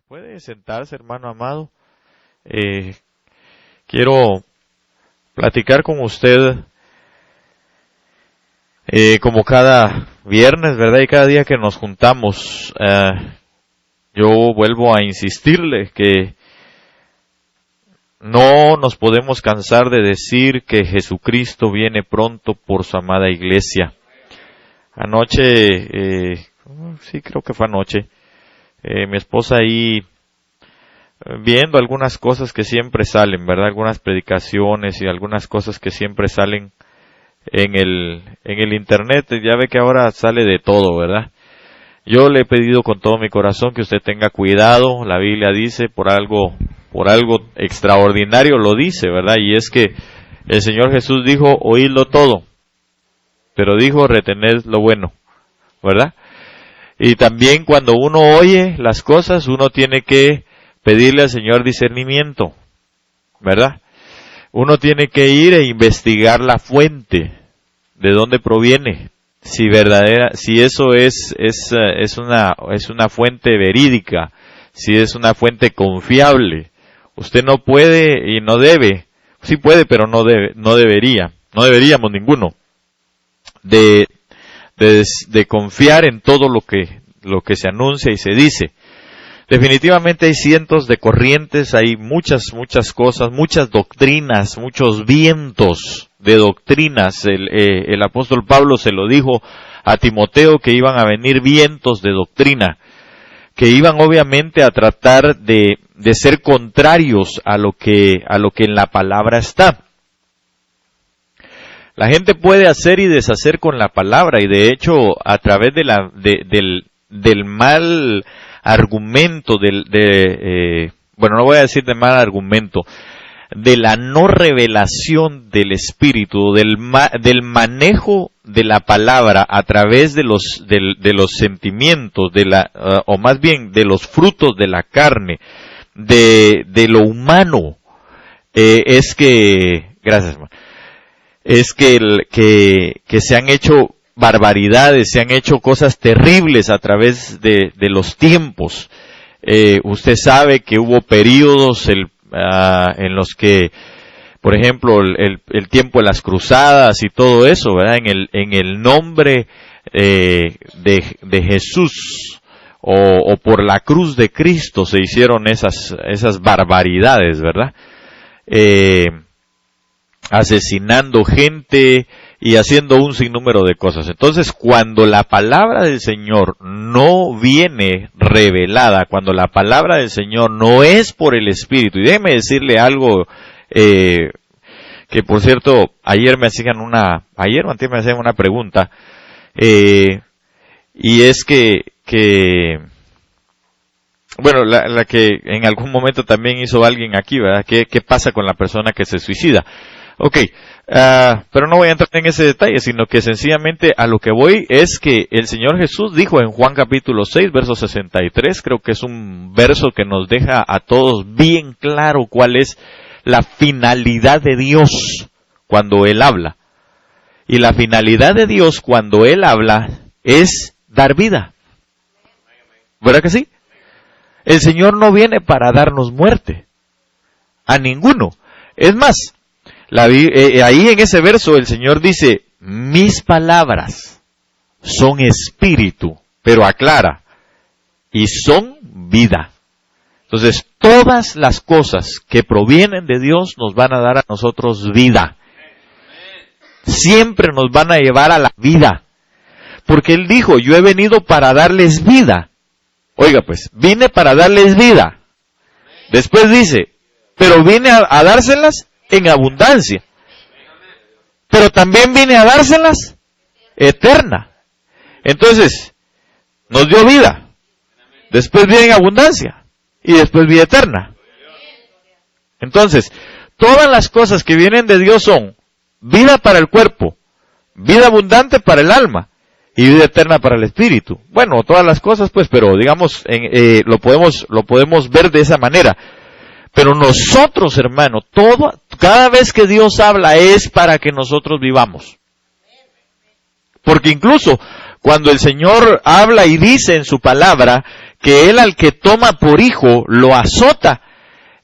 Puede sentarse, hermano amado. Quiero platicar con usted como cada viernes, ¿verdad? Y cada día que nos juntamos, yo vuelvo a insistirle que no nos podemos cansar de decir que Jesucristo viene pronto por su amada iglesia. Anoche, sí creo que fue anoche, mi esposa ahí viendo algunas cosas que siempre salen, ¿verdad? Algunas predicaciones y algunas cosas que siempre salen en el internet. Ya ve que ahora sale de todo, ¿verdad? Yo le he pedido con todo mi corazón que usted tenga cuidado. La Biblia dice por algo extraordinario lo dice, ¿verdad? Y es que el Señor Jesús dijo, oídlo todo, pero dijo, retened lo bueno, ¿verdad? Y también cuando uno oye las cosas, uno tiene que pedirle al Señor discernimiento, ¿verdad? Uno tiene que ir e investigar la fuente, de dónde proviene, si eso es una fuente verídica, si es una fuente confiable. Usted no puede y no debe, sí puede, pero no deberíamos ninguno, de confiar en todo lo que se anuncia y se dice. Definitivamente hay cientos de corrientes, hay muchas cosas, muchas doctrinas, muchos vientos de doctrinas. El apóstol Pablo se lo dijo a Timoteo que iban a venir vientos de doctrina, que iban obviamente a tratar de ser contrarios a lo que en la palabra está. La gente puede hacer y deshacer con la palabra, y de hecho a través del mal argumento, no voy a decir de mal argumento, de la no revelación del Espíritu, del manejo de la palabra a través de los sentimientos, o más bien de los frutos de la carne, de lo humano, es que se han hecho barbaridades, se han hecho cosas terribles a través de los tiempos. Usted sabe que hubo períodos en los que, por ejemplo, el tiempo de las cruzadas y todo eso, ¿verdad? En el nombre de Jesús o por la cruz de Cristo se hicieron esas barbaridades, ¿verdad? Asesinando gente y haciendo un sinnúmero de cosas. Entonces, cuando la palabra del Señor no viene revelada, cuando la palabra del Señor no es por el Espíritu, y déjeme decirle algo, que por cierto, ayer me hacían una pregunta, y es que bueno, la que en algún momento también hizo alguien aquí, ¿verdad? ¿Qué pasa con la persona que se suicida? Okay, pero no voy a entrar en ese detalle, sino que sencillamente a lo que voy es que el Señor Jesús dijo en Juan capítulo 6, verso 63, creo que es un verso que nos deja a todos bien claro cuál es la finalidad de Dios cuando Él habla. Y la finalidad de Dios cuando Él habla es dar vida. ¿Verdad que sí? El Señor no viene para darnos muerte. A ninguno. Es más, ahí en ese verso el Señor dice, mis palabras son espíritu, pero aclara, y son vida. Entonces, todas las cosas que provienen de Dios nos van a dar a nosotros vida. Siempre nos van a llevar a la vida. Porque Él dijo, yo he venido para darles vida. Oiga pues, vine para darles vida. Después dice, pero vine a dárselas en abundancia. Pero también vine a dárselas eterna. Entonces, nos dio vida. Después viene en abundancia. Y después vida eterna. Entonces, todas las cosas que vienen de Dios son vida para el cuerpo, vida abundante para el alma y vida eterna para el espíritu. Bueno, todas las cosas pues, pero digamos, lo podemos ver de esa manera. Pero nosotros, hermano, cada vez que Dios habla es para que nosotros vivamos. Porque incluso cuando el Señor habla y dice en su palabra que él al que toma por hijo lo azota.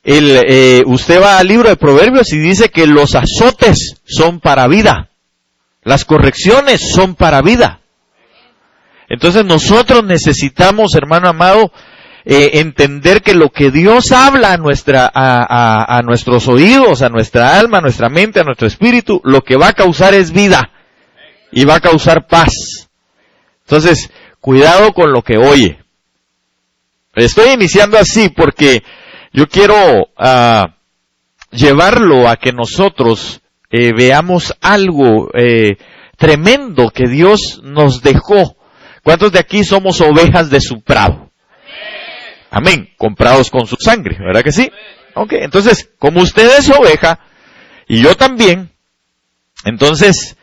Usted va al libro de Proverbios y dice que los azotes son para vida. Las correcciones son para vida. Entonces nosotros necesitamos, hermano amado, entender que lo que Dios habla a nuestros oídos, a nuestra alma, a nuestra mente, a nuestro espíritu, lo que va a causar es vida y va a causar paz. Entonces, cuidado con lo que oye. Estoy iniciando así porque yo quiero llevarlo a que nosotros veamos algo tremendo que Dios nos dejó. ¿Cuántos de aquí somos ovejas de su prado? Amén. Comprados con su sangre, ¿verdad que sí? Ok, entonces, como usted es oveja, y yo también, entonces,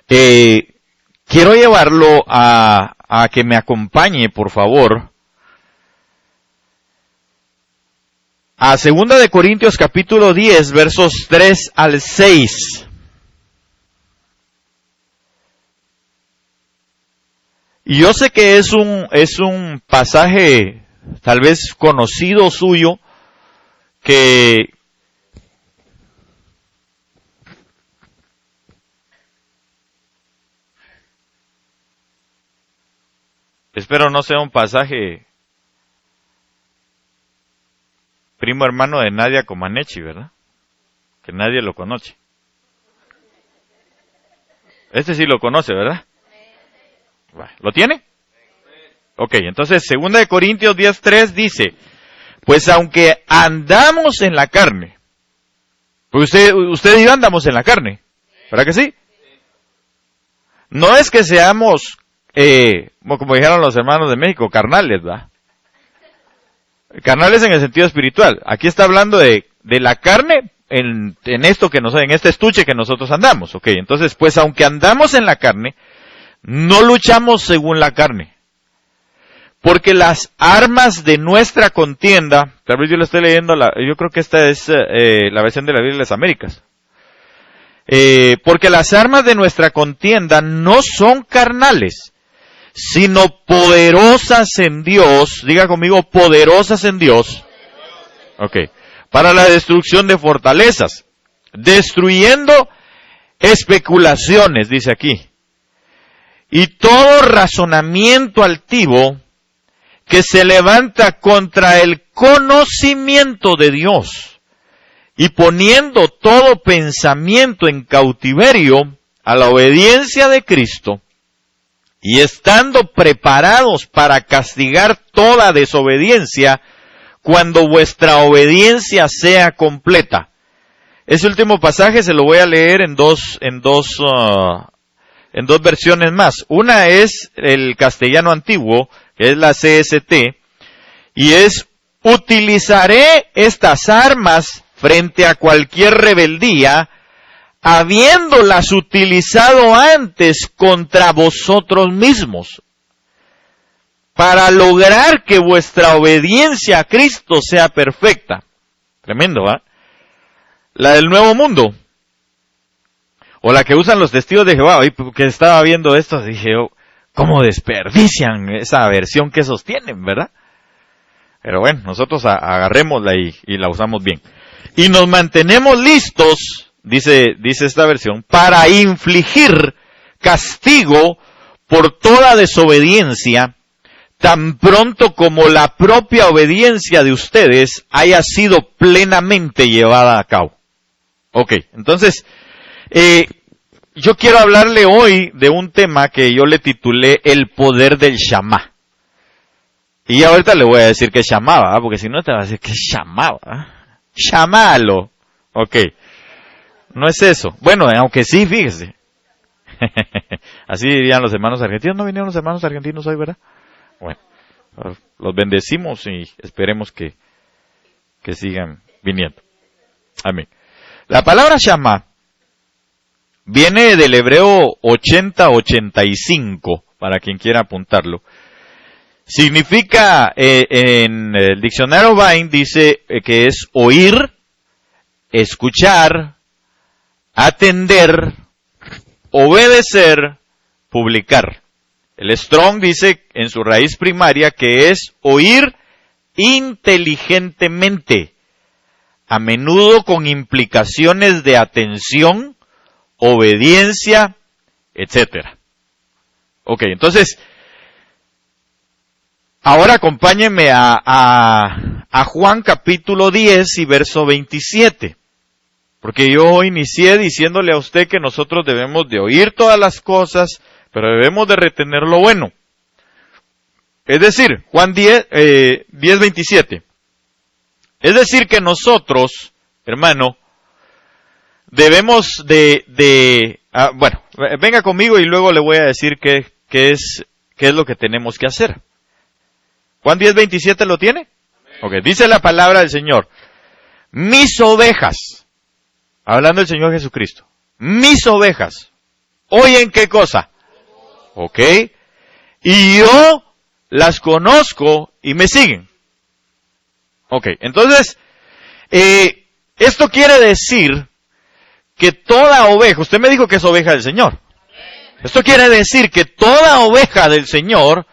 quiero llevarlo a que me acompañe, por favor, a 2 de Corintios capítulo 10, versos 3 al 6. Y yo sé que es un pasaje tal vez conocido suyo, que espero no sea un pasaje primo hermano de Nadia Comaneci, ¿verdad? Que nadie lo conoce. Este sí lo conoce, ¿verdad? ¿Lo tiene? Ok, entonces 2 de Corintios 10:3 dice, pues aunque andamos en la carne, pues usted y yo andamos en la carne, ¿verdad que sí? No es que seamos, como dijeron los hermanos de México, carnales, ¿verdad? Carnales en el sentido espiritual. Aquí está hablando de la carne en esto en este estuche que nosotros andamos, ok. Entonces, pues aunque andamos en la carne, no luchamos según la carne. Porque las armas de nuestra contienda, tal vez yo le estoy leyendo, yo creo que esta es la versión de la Biblia de las Américas. Porque las armas de nuestra contienda no son carnales, sino poderosas en Dios. Diga conmigo, poderosas en Dios. Ok. Para la destrucción de fortalezas. Destruyendo especulaciones, dice aquí. Y todo razonamiento altivo que se levanta contra el conocimiento de Dios, y poniendo todo pensamiento en cautiverio a la obediencia de Cristo, y estando preparados para castigar toda desobediencia cuando vuestra obediencia sea completa. Ese último pasaje se lo voy a leer en dos versiones más. Una es el castellano antiguo, que es la CST, y es: utilizaré estas armas frente a cualquier rebeldía, habiéndolas utilizado antes contra vosotros mismos, para lograr que vuestra obediencia a Cristo sea perfecta. Tremendo, ¿ah? La del Nuevo Mundo, o la que usan los testigos de Jehová. Hoy que estaba viendo esto, dije, ¿cómo desperdician esa versión que sostienen, verdad? Pero bueno, nosotros agarrémosla y la usamos bien. Y nos mantenemos listos, dice esta versión, para infligir castigo por toda desobediencia, tan pronto como la propia obediencia de ustedes haya sido plenamente llevada a cabo. Ok, entonces, yo quiero hablarle hoy de un tema que yo le titulé el poder del Shamá. Y ahorita le voy a decir que Shamá, porque si no te va a decir que Shamá. Shamálo. Ok. No es eso. Bueno, aunque sí, fíjese. Así dirían los hermanos argentinos. ¿No vinieron los hermanos argentinos hoy, verdad? Bueno, los bendecimos y esperemos que sigan viniendo. Amén. La palabra Shamá viene del hebreo 80-85, para quien quiera apuntarlo. Significa, en el diccionario Vine dice que es oír, escuchar, atender, obedecer, publicar. El Strong dice en su raíz primaria que es oír inteligentemente, a menudo con implicaciones de atención, obediencia, etcétera. Ok, entonces, ahora acompáñenme a Juan capítulo 10 y verso 27. Porque yo inicié diciéndole a usted que nosotros debemos de oír todas las cosas, pero debemos de retener lo bueno. Es decir, Juan 10, 27. Es decir que nosotros, hermano, debemos bueno, venga conmigo y luego le voy a decir qué es lo que tenemos que hacer. Juan 10, 27, ¿lo tiene? Ok, dice la palabra del Señor. Mis ovejas, hablando del Señor Jesucristo, mis ovejas, ¿oyen qué cosa? Ok, y yo las conozco y me siguen. Ok, entonces, esto quiere decir que toda oveja, usted me dijo que es oveja del Señor. Esto quiere decir que toda oveja del Señor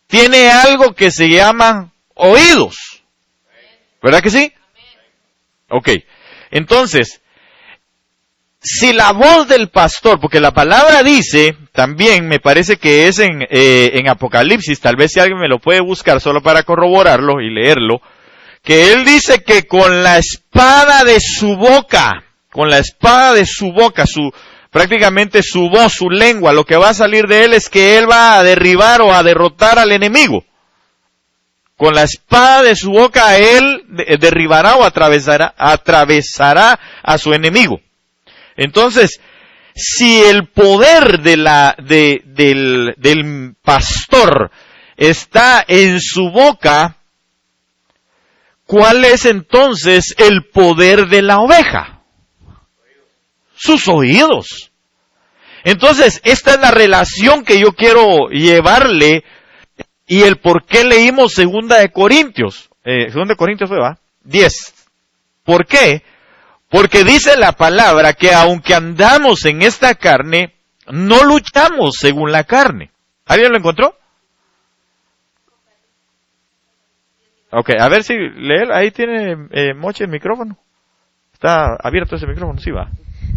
tiene algo que se llaman oídos. ¿Verdad que sí? Ok, entonces, si la voz del pastor, porque la palabra dice, también me parece que es en Apocalipsis, tal vez si alguien me lo puede buscar solo para corroborarlo y leerlo, que él dice que con la espada de su boca, prácticamente su voz, su lengua, lo que va a salir de él es que él va a derribar o a derrotar al enemigo. Con la espada de su boca él derribará o atravesará a su enemigo. Entonces, si el poder del pastor está en su boca, ¿cuál es entonces el poder de la oveja? Sus oídos. Entonces, esta es la relación que yo quiero llevarle y el por qué leímos 2 Corintios. 2 Corintios fue, ¿va? 10. ¿Por qué? Porque dice la palabra que aunque andamos en esta carne, no luchamos según la carne. ¿Alguien lo encontró? Ok, a ver si lee, ahí tiene Moche el micrófono. Está abierto ese micrófono, sí va.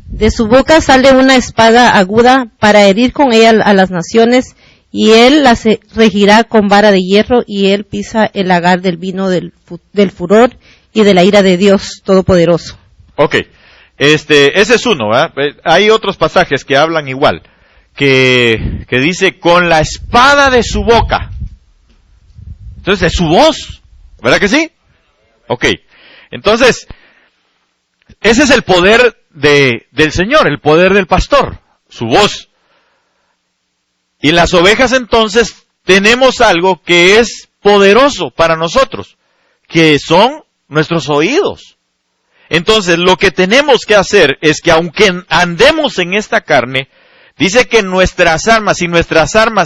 De su boca sale una espada aguda para herir con ella a las naciones, y él las regirá con vara de hierro, y él pisa el lagar del vino del furor y de la ira de Dios Todopoderoso. Ok, ese es uno, ¿verdad? Hay otros pasajes que hablan igual, que dice con la espada de su boca. Entonces es su voz, ¿verdad que sí? Ok, entonces, ese es el poder del Señor, el poder del pastor, su voz. Y las ovejas entonces tenemos algo que es poderoso para nosotros, que son nuestros oídos. Entonces, lo que tenemos que hacer es que aunque andemos en esta carne, dice que nuestras armas,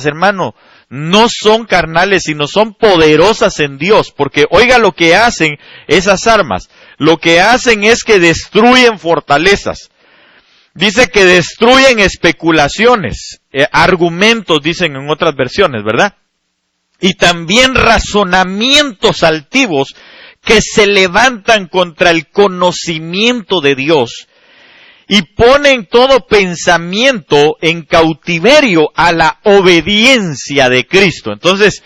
hermano, no son carnales, sino son poderosas en Dios, porque oiga lo que hacen esas armas. Lo que hacen es que destruyen fortalezas. Dice que destruyen especulaciones, argumentos, dicen en otras versiones, ¿verdad? Y también razonamientos altivos que se levantan contra el conocimiento de Dios y ponen todo pensamiento en cautiverio a la obediencia de Cristo. Entonces,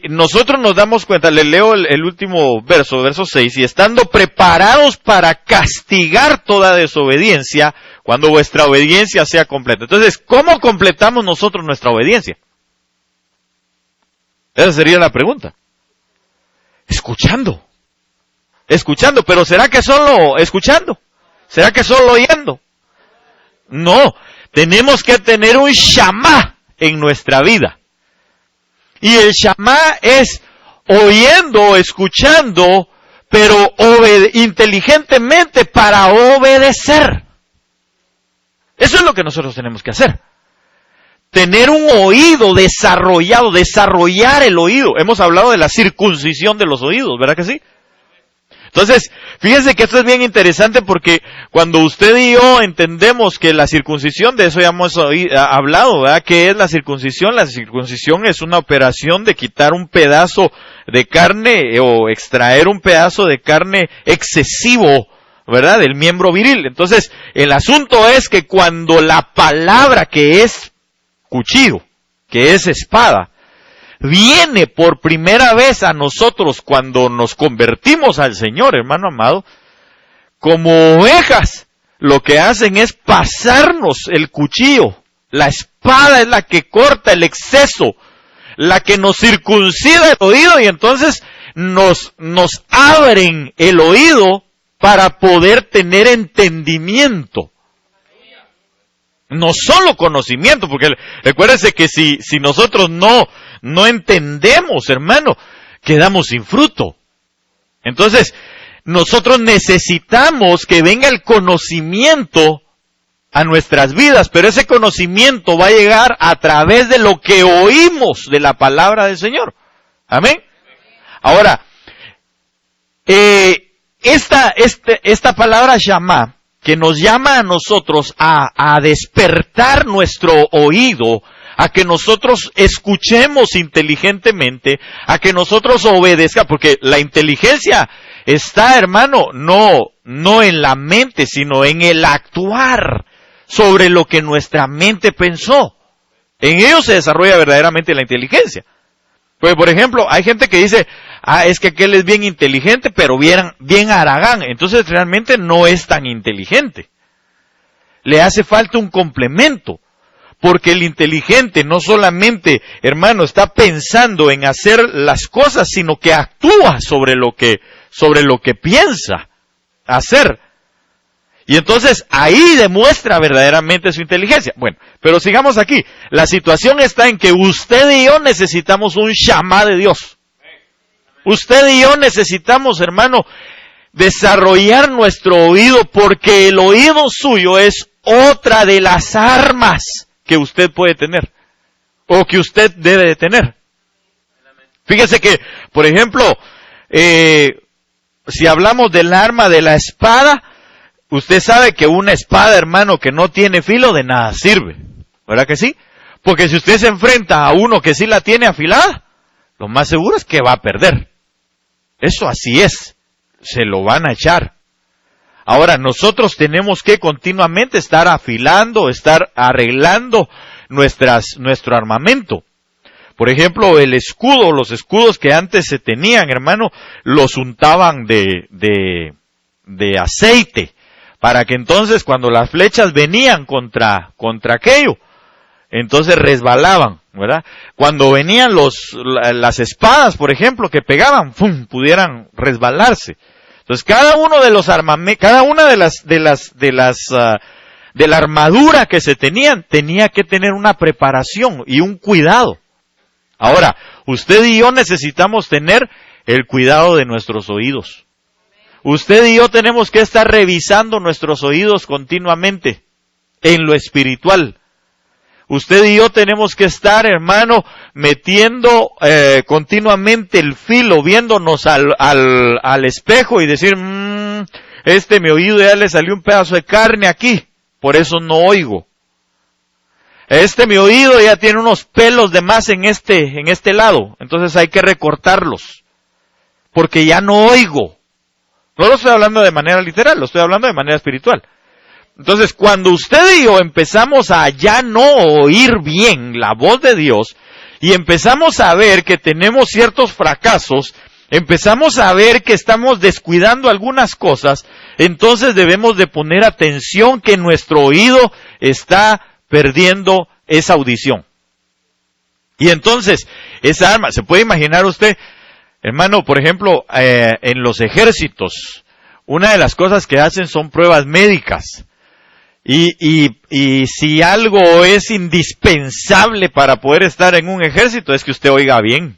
nosotros nos damos cuenta, le leo el último verso 6, y estando preparados para castigar toda desobediencia cuando vuestra obediencia sea completa. Entonces, ¿cómo completamos nosotros nuestra obediencia? Esa sería la pregunta. Escuchando, pero ¿será que solo escuchando? ¿Será que solo oyendo? No, tenemos que tener un shamá en nuestra vida. Y el shamá es oyendo, escuchando, pero inteligentemente para obedecer. Eso es lo que nosotros tenemos que hacer. Tener un oído desarrollado, desarrollar el oído. Hemos hablado de la circuncisión de los oídos, ¿verdad que sí? Entonces, fíjense que esto es bien interesante porque cuando usted y yo entendemos que la circuncisión, de eso ya hemos hablado, ¿verdad? ¿Qué es la circuncisión? La circuncisión es una operación de quitar un pedazo de carne o extraer un pedazo de carne excesivo, ¿verdad? Del miembro viril. Entonces, el asunto es que cuando la palabra que es cuchillo, que es espada, viene por primera vez a nosotros cuando nos convertimos al Señor, hermano amado, como ovejas, lo que hacen es pasarnos el cuchillo. La espada es la que corta el exceso, la que nos circuncida el oído y entonces nos abren el oído para poder tener entendimiento. No solo conocimiento, porque recuérdense que si nosotros no entendemos, hermano, quedamos sin fruto. Entonces, nosotros necesitamos que venga el conocimiento a nuestras vidas, pero ese conocimiento va a llegar a través de lo que oímos de la palabra del Señor. Amén. Ahora, esta palabra Shama, que nos llama a nosotros a despertar nuestro oído, a que nosotros escuchemos inteligentemente, a que nosotros obedezcamos, porque la inteligencia está, hermano, no en la mente, sino en el actuar sobre lo que nuestra mente pensó. En ello se desarrolla verdaderamente la inteligencia. Pues, por ejemplo, hay gente que dice, es que aquel es bien inteligente, pero bien haragán. Entonces realmente no es tan inteligente. Le hace falta un complemento. Porque el inteligente no solamente, hermano, está pensando en hacer las cosas, sino que actúa sobre lo que piensa hacer. Y entonces ahí demuestra verdaderamente su inteligencia. Bueno, pero sigamos aquí. La situación está en que usted y yo necesitamos un Shama de Dios. Usted y yo necesitamos, hermano, desarrollar nuestro oído, porque el oído suyo es otra de las armas que usted puede tener, o que usted debe de tener. Fíjese que, por ejemplo, si hablamos del arma de la espada, usted sabe que una espada, hermano, que no tiene filo, de nada sirve. ¿Verdad que sí? Porque si usted se enfrenta a uno que sí la tiene afilada, lo más seguro es que va a perder. Eso así es. Se lo van a echar. Ahora, nosotros tenemos que continuamente estar afilando, estar arreglando nuestro armamento. Por ejemplo, el escudo, los escudos que antes se tenían, hermano, los untaban de aceite, para que entonces cuando las flechas venían contra aquello, entonces resbalaban, ¿verdad? Cuando venían las espadas, por ejemplo, que pegaban, ¡fum!, pudieran resbalarse. Entonces cada uno de los cada una de la armadura que se tenían, tenía que tener una preparación y un cuidado. Ahora, usted y yo necesitamos tener el cuidado de nuestros oídos. Usted y yo tenemos que estar revisando nuestros oídos continuamente en lo espiritual. Usted y yo tenemos que estar, hermano, metiendo continuamente el filo, viéndonos al espejo y decir, mi oído ya le salió un pedazo de carne aquí, por eso no oigo. Mi oído ya tiene unos pelos de más en este lado, entonces hay que recortarlos, porque ya no oigo. No lo estoy hablando de manera literal, lo estoy hablando de manera espiritual. Entonces, cuando usted y yo empezamos a ya no oír bien la voz de Dios, y empezamos a ver que tenemos ciertos fracasos, empezamos a ver que estamos descuidando algunas cosas, entonces debemos de poner atención que nuestro oído está perdiendo esa audición. Y entonces, esa arma, ¿se puede imaginar usted, hermano, por ejemplo, en los ejércitos, una de las cosas que hacen son pruebas médicas? Y si algo es indispensable para poder estar en un ejército, es que usted oiga bien.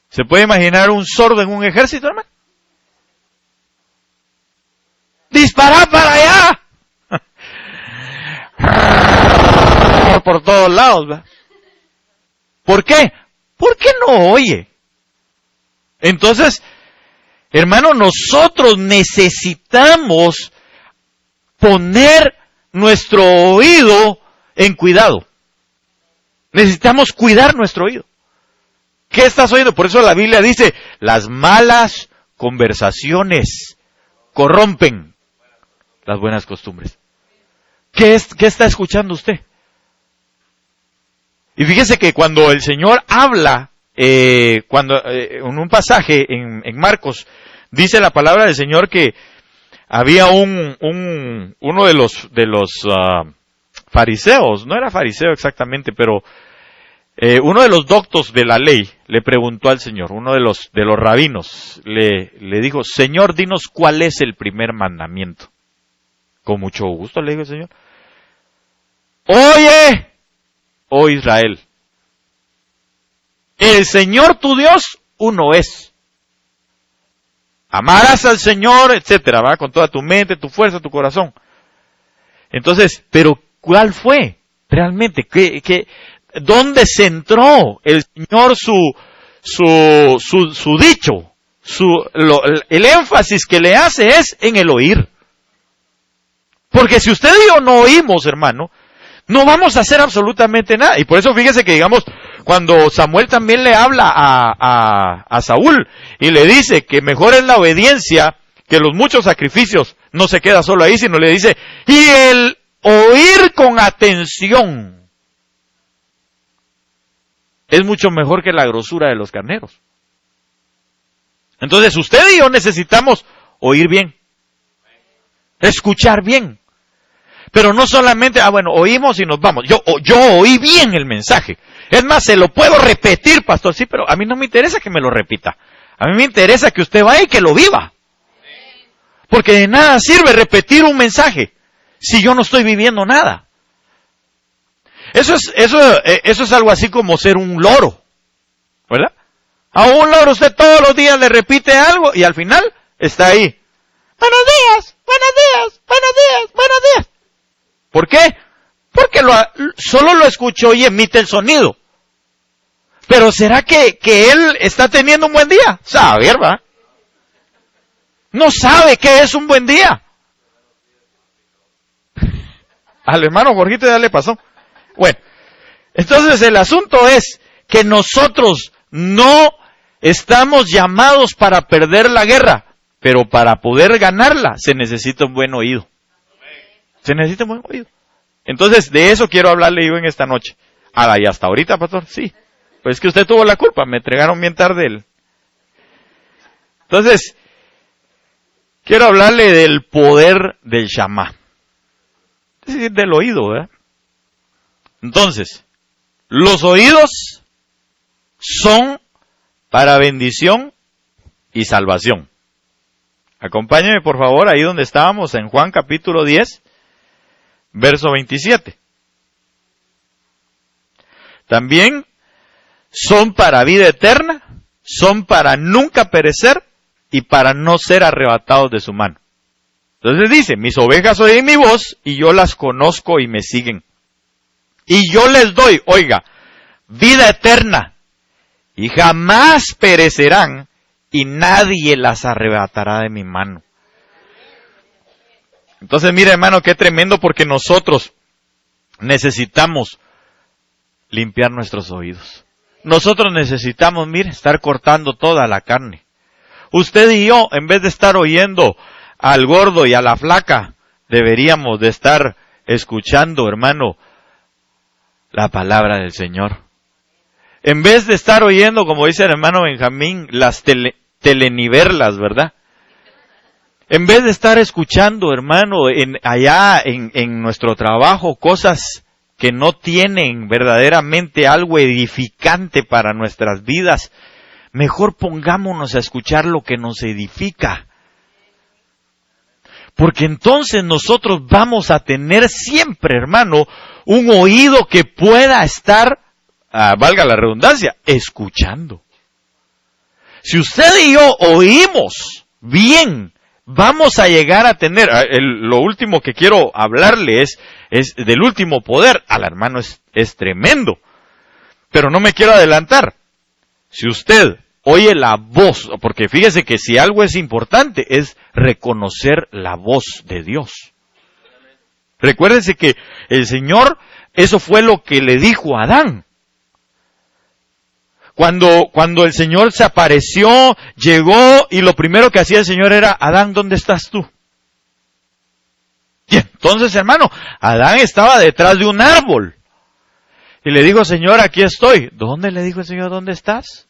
¿Se puede imaginar un sordo en un ejército, hermano? ¡Dispara para allá! Por todos lados, ¿verdad? ¿Por qué? ¿Por qué no oye? Entonces, Hermano, nosotros necesitamos poner nuestro oído en cuidado. Necesitamos cuidar nuestro oído. ¿Qué estás oyendo? Por eso la Biblia dice, las malas conversaciones corrompen las buenas costumbres. ¿Qué está escuchando usted? Y fíjese que cuando el Señor habla, en un pasaje en Marcos, dice la palabra del Señor que había uno de los fariseos, no era fariseo exactamente, pero uno de los doctos de la ley le preguntó al Señor, uno de los rabinos, le dijo, Señor, dinos cuál es el primer mandamiento. Con mucho gusto le dijo el Señor. Oye, oh Israel, el Señor tu Dios uno es. Amarás al Señor, etcétera, ¿va? Con toda tu mente, tu fuerza, tu corazón. Entonces, pero ¿cuál fue realmente? ¿Dónde centró el Señor su dicho? El énfasis que le hace es en el oír. Porque si usted y yo no oímos, hermano, no vamos a hacer absolutamente nada. Y por eso fíjese que, digamos, cuando Samuel también le habla a Saúl y le dice que mejor es la obediencia que los muchos sacrificios, no se queda solo ahí, sino le dice, y el oír con atención es mucho mejor que la grosura de los carneros. Entonces usted y yo necesitamos oír bien, escuchar bien. Pero no solamente, oímos y nos vamos. Yo oí bien el mensaje. Es más, se lo puedo repetir, pastor. Sí, pero a mí no me interesa que me lo repita. A mí me interesa que usted vaya y que lo viva. Porque de nada sirve repetir un mensaje si yo no estoy viviendo nada. Eso es algo así como ser un loro, ¿verdad? A un loro usted todos los días le repite algo y al final está ahí. Buenos días, buenos días, buenos días, buenos días. ¿Por qué? Porque solo lo escuchó y emite el sonido. Pero ¿será que él está teniendo un buen día? Saber, ¿va? No sabe qué es un buen día. Al hermano Jorgito ya le pasó. Bueno, entonces el asunto es que nosotros no estamos llamados para perder la guerra, pero para poder ganarla se necesita un buen oído. Se necesita un buen oído. Entonces, de eso quiero hablarle yo en esta noche. ¿Y hasta ahorita, pastor? Sí. Pues es que usted tuvo la culpa, me entregaron bien tarde él. Entonces, quiero hablarle del poder del Shamá. Es decir, del oído, ¿verdad? Entonces, los oídos son para bendición y salvación. Acompáñeme, por favor, ahí donde estábamos, en Juan capítulo 10, verso 27. También son para vida eterna, son para nunca perecer y para no ser arrebatados de su mano. Entonces dice, mis ovejas oyen mi voz y yo las conozco y me siguen. Y yo les doy, oiga, vida eterna y jamás perecerán y nadie las arrebatará de mi mano. Entonces, mire, hermano, qué tremendo, porque nosotros necesitamos limpiar nuestros oídos. Nosotros necesitamos, mire, estar cortando toda la carne. Usted y yo, en vez de estar oyendo al gordo y a la flaca, deberíamos de estar escuchando, hermano, la palabra del Señor. En vez de estar oyendo, como dice el hermano Benjamín, las telenivelas, ¿verdad? En vez de estar escuchando, hermano, allá en nuestro trabajo, cosas que no tienen verdaderamente algo edificante para nuestras vidas, mejor pongámonos a escuchar lo que nos edifica. Porque entonces nosotros vamos a tener siempre, hermano, un oído que pueda estar, valga la redundancia, escuchando. Si usted y yo oímos bien, vamos a llegar a tener, lo último que quiero hablarle es del último poder. Al hermano es tremendo. Pero no me quiero adelantar. Si usted oye la voz, porque fíjese que si algo es importante es reconocer la voz de Dios. Recuérdense que el Señor, eso fue lo que le dijo a Adán. Cuando el Señor se apareció, llegó y lo primero que hacía el Señor era, Adán, ¿dónde estás tú? Y entonces, hermano, Adán estaba detrás de un árbol. Y le dijo, Señor, aquí estoy. ¿Dónde? Le dijo el Señor, ¿dónde estás?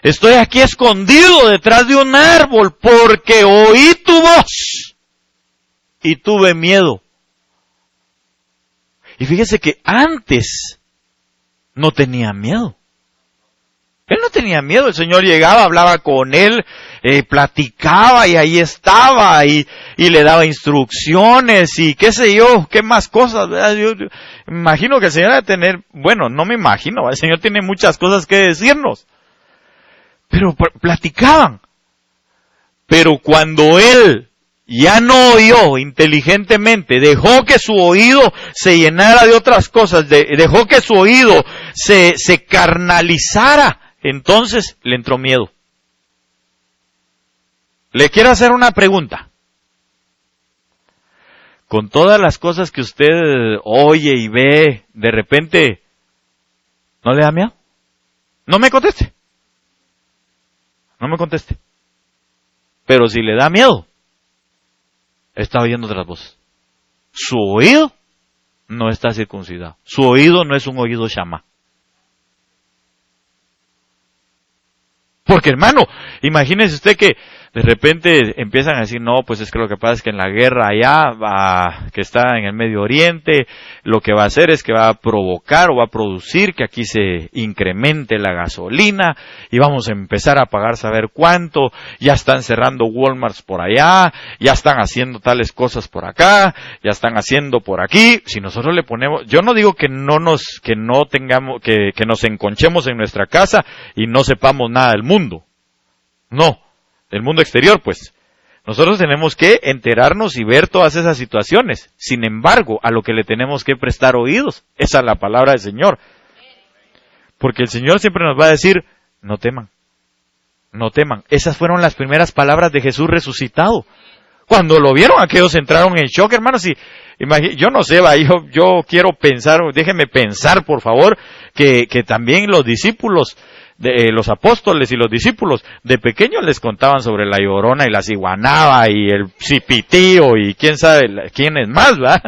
Estoy aquí escondido detrás de un árbol porque oí tu voz y tuve miedo. Y fíjese que antes no tenía miedo. Él no tenía miedo, el Señor llegaba, hablaba con él, platicaba y ahí estaba y le daba instrucciones y qué sé yo, qué más cosas, ¿verdad? Yo me imagino que el Señor debe tener, bueno, no me imagino, el Señor tiene muchas cosas que decirnos, pero platicaban. Pero cuando él ya no oyó inteligentemente, dejó que su oído se llenara de otras cosas, dejó que su oído se carnalizara, entonces le entró miedo. Le quiero hacer una pregunta. Con todas las cosas que usted oye y ve, de repente, ¿no le da miedo? No me conteste. No me conteste. Pero si le da miedo, está oyendo otras voces. Su oído no está circuncidado. Su oído no es un oído shamá. Porque, hermano, imagínese usted que de repente empiezan a decir, no, pues es que lo que pasa es que en la guerra allá, que está en el Medio Oriente, lo que va a hacer es que va a provocar o va a producir que aquí se incremente la gasolina y vamos a empezar a pagar saber cuánto, ya están cerrando Walmarts por allá, ya están haciendo tales cosas por acá, ya están haciendo por aquí. Si nosotros le ponemos, yo no digo que nos enconchemos en nuestra casa y no sepamos nada del mundo. No. Del mundo exterior, pues. Nosotros tenemos que enterarnos y ver todas esas situaciones. Sin embargo, a lo que le tenemos que prestar oídos, esa es la palabra del Señor. Porque el Señor siempre nos va a decir, no teman, no teman. Esas fueron las primeras palabras de Jesús resucitado. Cuando lo vieron, aquellos entraron en shock, hermanos, y yo no sé, yo quiero pensar, déjenme pensar, por favor, que también los discípulos, los apóstoles y los discípulos de pequeños les contaban sobre la Llorona y la Ciguanaba y el Cipitío y quién sabe quién es más, ¿verdad?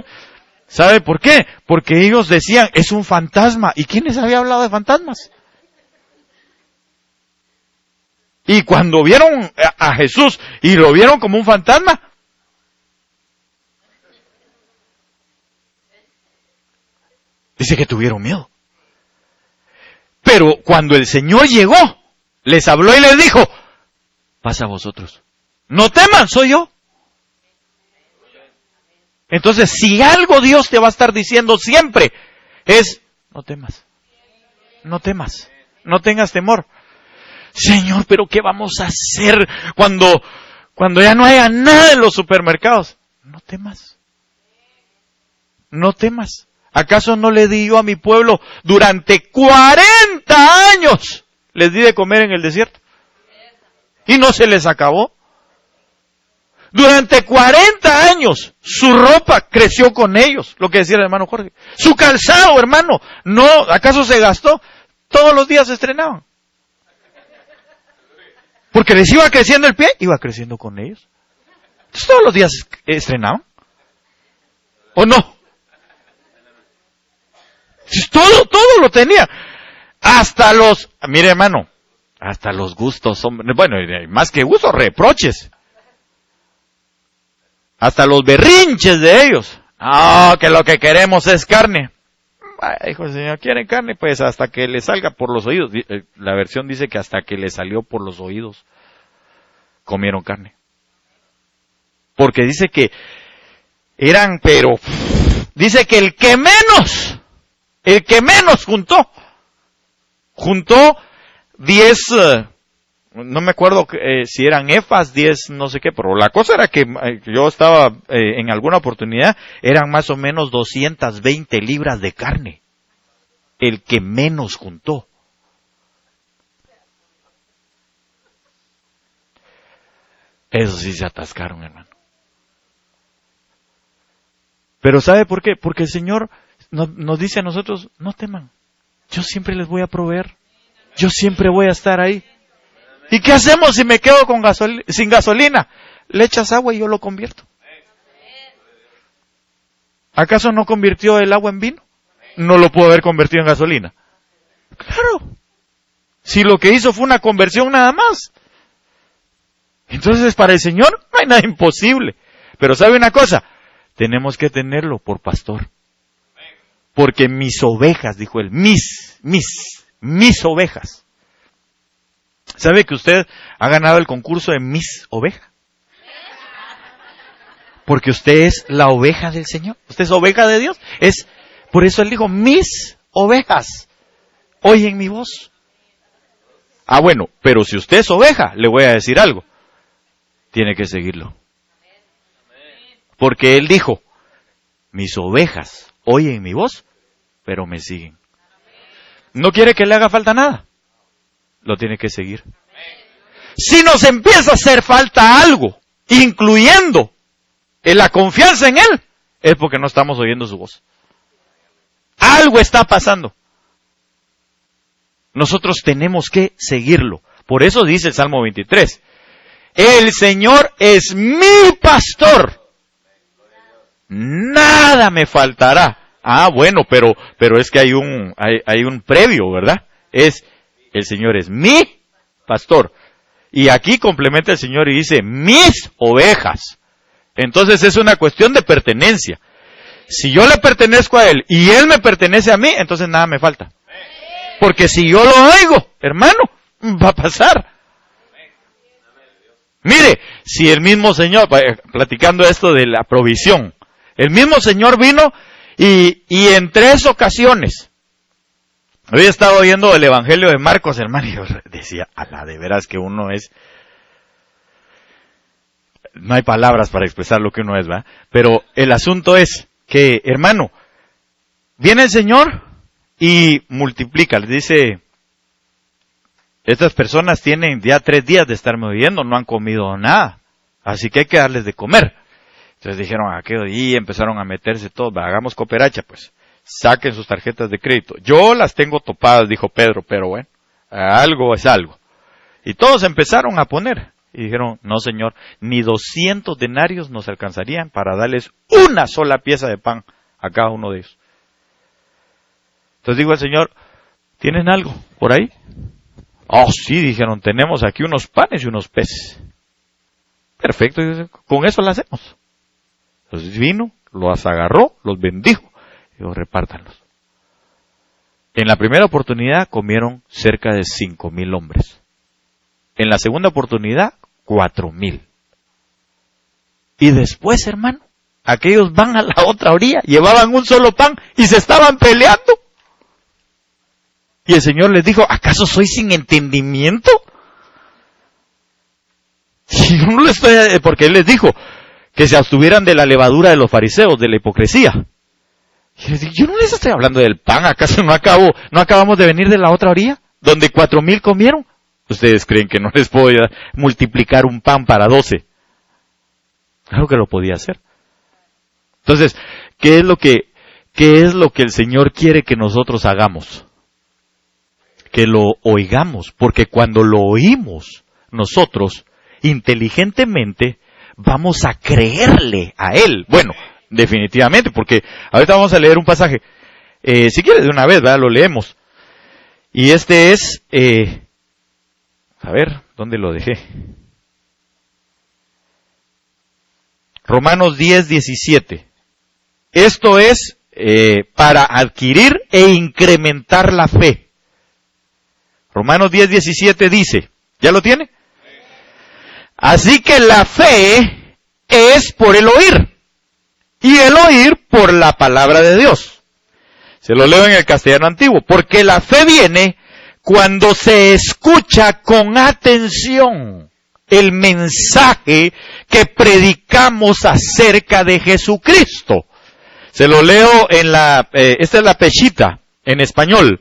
¿Sabe por qué? Porque ellos decían, es un fantasma. ¿Y quién les había hablado de fantasmas? Y cuando vieron a Jesús y lo vieron como un fantasma, dice que tuvieron miedo. Pero cuando el Señor llegó, les habló y les dijo, pasa a vosotros. No teman, soy yo. Entonces, si algo Dios te va a estar diciendo siempre, es, no temas. No temas. No tengas temor. Señor, pero ¿qué vamos a hacer cuando ya no haya nada en los supermercados? No temas. No temas. ¿Acaso no le di yo a mi pueblo durante 40 años? Les di de comer en el desierto. ¿Y no se les acabó? Durante 40 años su ropa creció con ellos, lo que decía el hermano Jorge. Su calzado, hermano, ¿no? ¿Acaso se gastó? Todos los días se estrenaban. Porque les iba creciendo el pie, iba creciendo con ellos. Entonces todos los días estrenaban. ¿O no? Todo lo tenía. Mire hermano, hasta los gustos, hombre, bueno, más que gustos, reproches. Hasta los berrinches de ellos. Que lo que queremos es carne. Dijo el Señor, ¿quieren carne? Pues hasta que le salga por los oídos. La versión dice que hasta que le salió por los oídos, comieron carne. Porque dice que dice que el que menos juntó 10, no me acuerdo si eran efas, 10 no sé qué, pero la cosa era que yo estaba en alguna oportunidad, eran más o menos 220 libras de carne. El que menos juntó. Eso sí se atascaron, hermano. Pero ¿sabe por qué? Porque el Señor nos dice a nosotros, no teman. Yo siempre les voy a proveer. Yo siempre voy a estar ahí. ¿Y qué hacemos si me quedo sin gasolina? Le echas agua y yo lo convierto. ¿Acaso no convirtió el agua en vino? No lo pudo haber convertido en gasolina. Claro. Si lo que hizo fue una conversión nada más. Entonces para el Señor no hay nada imposible. Pero ¿sabe una cosa? Tenemos que tenerlo por pastor. Porque mis ovejas, dijo él, mis ovejas. ¿Sabe que usted ha ganado el concurso de Miss Oveja? Porque usted es la oveja del Señor. Usted es oveja de Dios. Por eso él dijo, mis ovejas oyen mi voz. Ah, bueno, pero si usted es oveja, le voy a decir algo. Tiene que seguirlo. Porque él dijo, mis ovejas oyen mi voz, pero me siguen. No quiere que le haga falta nada. Lo tiene que seguir. Si nos empieza a hacer falta algo, incluyendo la confianza en Él, es porque no estamos oyendo su voz. Algo está pasando. Nosotros tenemos que seguirlo. Por eso dice el Salmo 23. El Señor es mi pastor. Nada me faltará. Ah, bueno, pero es que hay un previo, ¿verdad? El Señor es mi pastor. Y aquí complementa el Señor y dice, mis ovejas. Entonces es una cuestión de pertenencia. Si yo le pertenezco a Él y Él me pertenece a mí, entonces nada me falta. Porque si yo lo oigo, hermano, va a pasar. Mire, si el mismo Señor, platicando esto de la provisión, el mismo Señor vino y en 3 ocasiones, había estado oyendo el Evangelio de Marcos, hermano, y yo decía, de veras que uno es, no hay palabras para expresar lo que uno es, ¿verdad? Pero el asunto es que, hermano, viene el Señor y multiplica, les dice, estas personas tienen ya 3 días de estarme oyendo, no han comido nada, así que hay que darles de comer. Entonces dijeron, aquel día empezaron a meterse todos, hagamos cooperacha, pues, saquen sus tarjetas de crédito. Yo las tengo topadas, dijo Pedro, pero bueno, algo es algo. Y todos empezaron a poner, y dijeron, no señor, ni 200 denarios nos alcanzarían para darles una sola pieza de pan a cada uno de ellos. Entonces digo al Señor, ¿tienen algo por ahí? Oh, sí, dijeron, tenemos aquí unos panes y unos peces. Perfecto, con eso lo hacemos. Entonces vino, los agarró, los bendijo, y dijo, repártanlos. En la primera oportunidad comieron cerca de 5,000 hombres. En la segunda oportunidad, 4,000. Y después, hermano, aquellos van a la otra orilla, llevaban un solo pan y se estaban peleando. Y el Señor les dijo, ¿acaso soy sin entendimiento? Si yo no le estoy, porque Él les dijo que se abstuvieran de la levadura de los fariseos, de la hipocresía. Y les dije, yo no les estoy hablando del pan, ¿acaso no acabamos de venir de la otra orilla? Donde 4,000 comieron. ¿Ustedes creen que no les puedo multiplicar un pan para 12? Claro que lo podía hacer. Entonces, ¿qué es lo que el Señor quiere que nosotros hagamos? Que lo oigamos, porque cuando lo oímos, nosotros, inteligentemente, vamos a creerle a Él. Bueno, definitivamente, porque ahorita vamos a leer un pasaje. Si quieres de una vez, ¿verdad? Lo leemos. Y este es, a ver, ¿dónde lo dejé? Romanos 10:17. Esto es para adquirir e incrementar la fe. Romanos 10:17 dice, ¿ya lo tiene? Así que la fe es por el oír, y el oír por la palabra de Dios. Se lo leo en el castellano antiguo, porque la fe viene cuando se escucha con atención el mensaje que predicamos acerca de Jesucristo. Se lo leo esta es la Peshita, en español.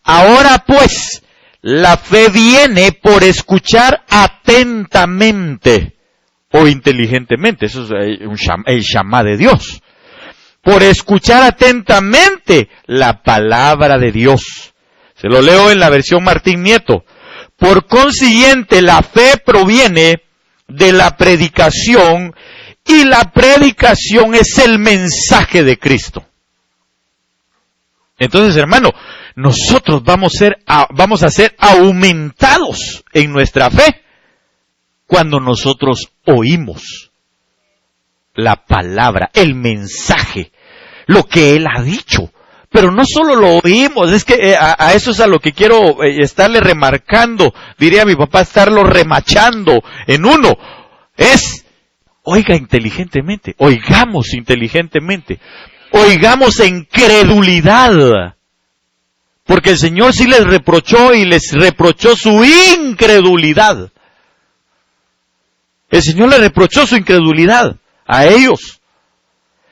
Ahora pues, la fe viene por escuchar atentamente o inteligentemente. Eso es el shamá de Dios. Por escuchar atentamente la palabra de Dios. Se lo leo en la versión Martín Nieto. Por consiguiente, la fe proviene de la predicación, y la predicación es el mensaje de Cristo. Entonces, hermano, nosotros vamos a ser aumentados en nuestra fe cuando nosotros oímos la palabra, el mensaje, lo que Él ha dicho. Pero no solo lo oímos, es que a eso es a lo que quiero estarle remarcando, diría mi papá, estarlo remachando en uno. Oiga inteligentemente, oigamos inteligentemente, oigamos en credulidad. Porque el Señor sí les reprochó y les reprochó su incredulidad. El Señor les reprochó su incredulidad a ellos.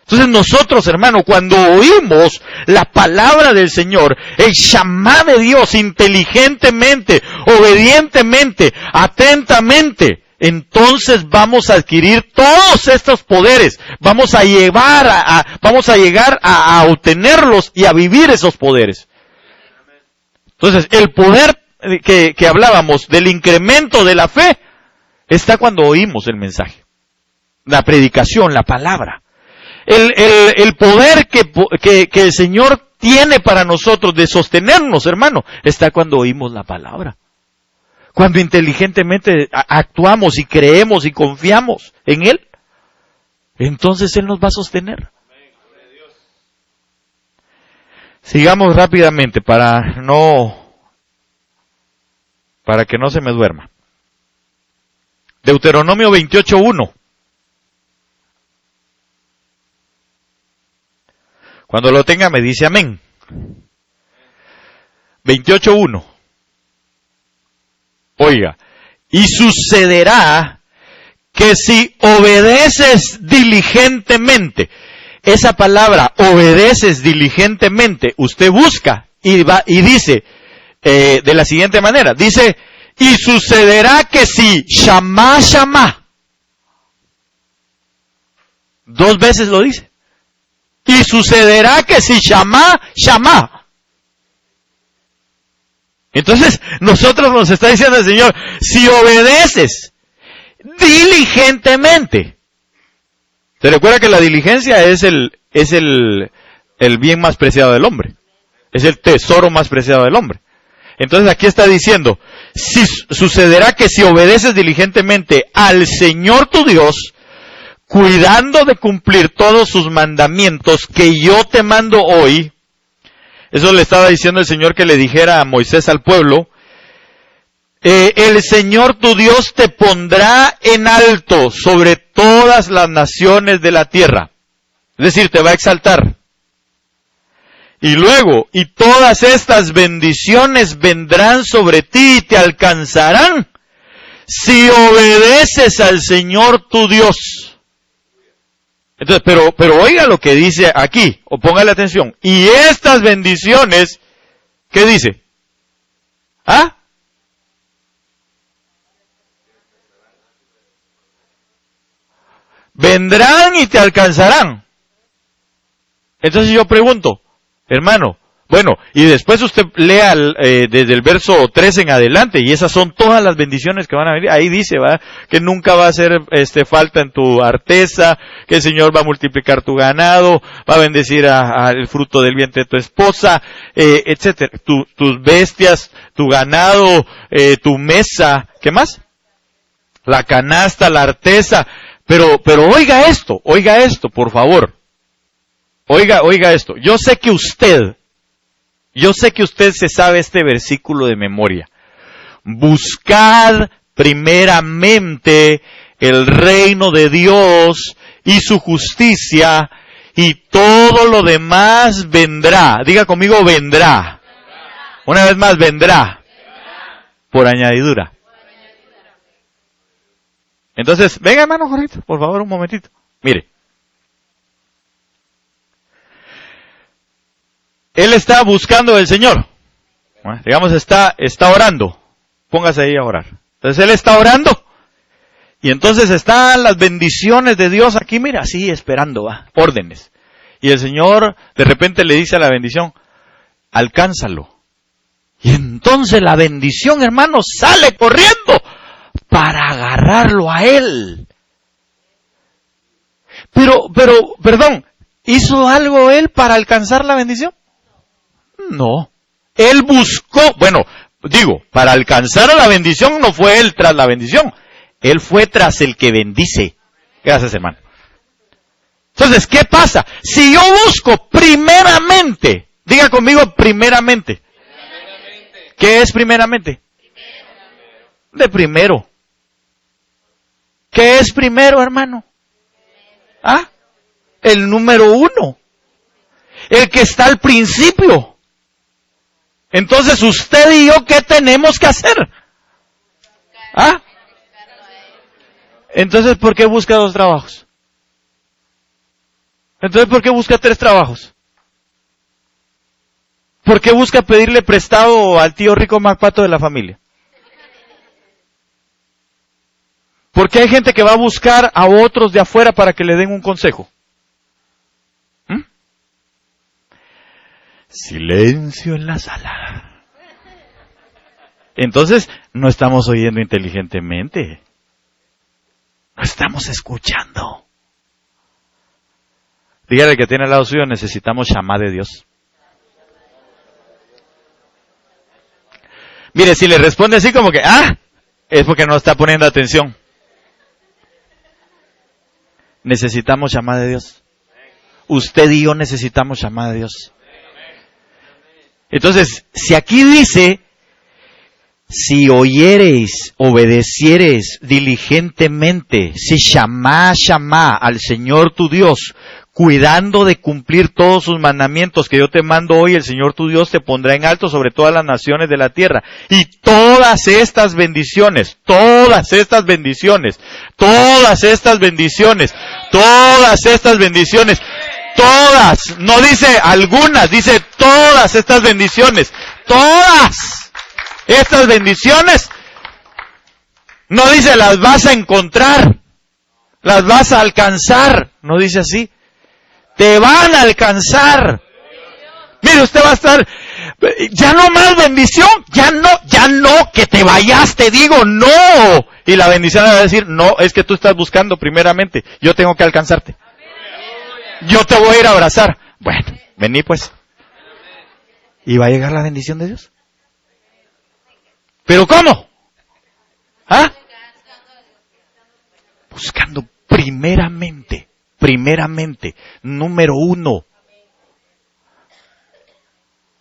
Entonces nosotros, hermano, cuando oímos la palabra del Señor, el shamá de Dios inteligentemente, obedientemente, atentamente, entonces vamos a adquirir todos estos poderes. Vamos a llegar a obtenerlos y a vivir esos poderes. Entonces, el poder que hablábamos del incremento de la fe está cuando oímos el mensaje, la predicación, la palabra. El poder que el Señor tiene para nosotros de sostenernos, hermano, está cuando oímos la palabra. Cuando inteligentemente actuamos y creemos y confiamos en Él, entonces Él nos va a sostener. Sigamos rápidamente para que no se me duerma. Deuteronomio 28:1. Cuando lo tenga me dice amén. 28:1. Oiga, y sucederá que si obedeces diligentemente, esa palabra obedeces diligentemente, usted busca y dice de la siguiente manera, dice, y sucederá que si shamá, dos veces lo dice. Y sucederá que si shamá. Entonces, nosotros nos está diciendo el Señor, si obedeces diligentemente. ¿Se recuerda que la diligencia es el bien más preciado del hombre? Es el tesoro más preciado del hombre. Entonces aquí está diciendo, si sucederá que si obedeces diligentemente al Señor tu Dios, cuidando de cumplir todos sus mandamientos que yo te mando hoy. Eso le estaba diciendo el Señor que le dijera a Moisés al pueblo. El Señor tu Dios te pondrá en alto sobre todas las naciones de la tierra. Es decir, te va a exaltar. Y luego, y todas estas bendiciones vendrán sobre ti y te alcanzarán si obedeces al Señor tu Dios. Entonces, pero oiga lo que dice aquí, o póngale atención. Y estas bendiciones, ¿qué dice? ¿Ah? Vendrán y te alcanzarán. Entonces yo pregunto, hermano, bueno, y después usted lea desde el verso 3 en adelante, y esas son todas las bendiciones que van a venir. Ahí dice, ¿va? Que nunca va a hacer falta en tu arteza, que el Señor va a multiplicar tu ganado, va a bendecir el fruto del vientre de tu esposa, etcétera. Tus bestias, tu ganado, tu mesa, ¿qué más? La canasta, la arteza. Pero oiga esto, por favor. Oiga esto. Yo sé que usted se sabe este versículo de memoria. Buscad primeramente el reino de Dios y su justicia, y todo lo demás vendrá. Diga conmigo, vendrá. Una vez más, vendrá. Por añadidura. Entonces, venga hermano Jorrito, por favor, un momentito. Mire. Él está buscando al Señor. Digamos, está orando. Póngase ahí a orar. Entonces él está orando. Y entonces están las bendiciones de Dios aquí, mira, así esperando, ¿va? Órdenes. Y el Señor de repente le dice a la bendición, alcánzalo. Y entonces la bendición, hermano, sale corriendo para agarrarlo a él. Pero, perdón, ¿hizo algo él para alcanzar la bendición? No. Él buscó, para alcanzar a la bendición no fue él tras la bendición. Él fue tras el que bendice. Gracias, hermano. Entonces, ¿qué pasa? Si yo busco primeramente, diga conmigo primeramente. ¿Qué es primeramente? De primero. ¿Qué es primero, hermano? ¿Ah? El número 1. El que está al principio. Entonces, usted y yo, ¿qué tenemos que hacer? ¿Ah? Entonces, ¿por qué busca 2 trabajos? Entonces, ¿por qué busca 3 trabajos? ¿Por qué busca pedirle prestado al tío rico más pato de la familia? ¿Por qué hay gente que va a buscar a otros de afuera para que le den un consejo? Silencio en la sala. Entonces, no estamos oyendo inteligentemente. No estamos escuchando. Dígale que tiene al lado suyo, necesitamos llamar de Dios. Mire, si le responde así como que, es porque no está poniendo atención. Necesitamos llamar de Dios. Usted y yo necesitamos llamar de Dios. Entonces, si aquí dice, si oyereis, obedeciereis diligentemente, si llamá al Señor tu Dios, cuidando de cumplir todos sus mandamientos que yo te mando hoy, el Señor tu Dios te pondrá en alto sobre todas las naciones de la tierra. Y todas estas bendiciones, todas, no dice algunas, dice todas estas bendiciones, todas estas bendiciones, no dice las vas a encontrar, las vas a alcanzar, no dice así, te van a alcanzar. Mire, usted va a estar, ya no más bendición, ya no, que te vayas, te digo, no. Y la bendición va a decir, no, es que tú estás buscando primeramente, yo tengo que alcanzarte. Yo te voy a ir a abrazar. Bueno, vení pues. ¿Y va a llegar la bendición de Dios? ¿Pero cómo? Buscando primeramente, número 1.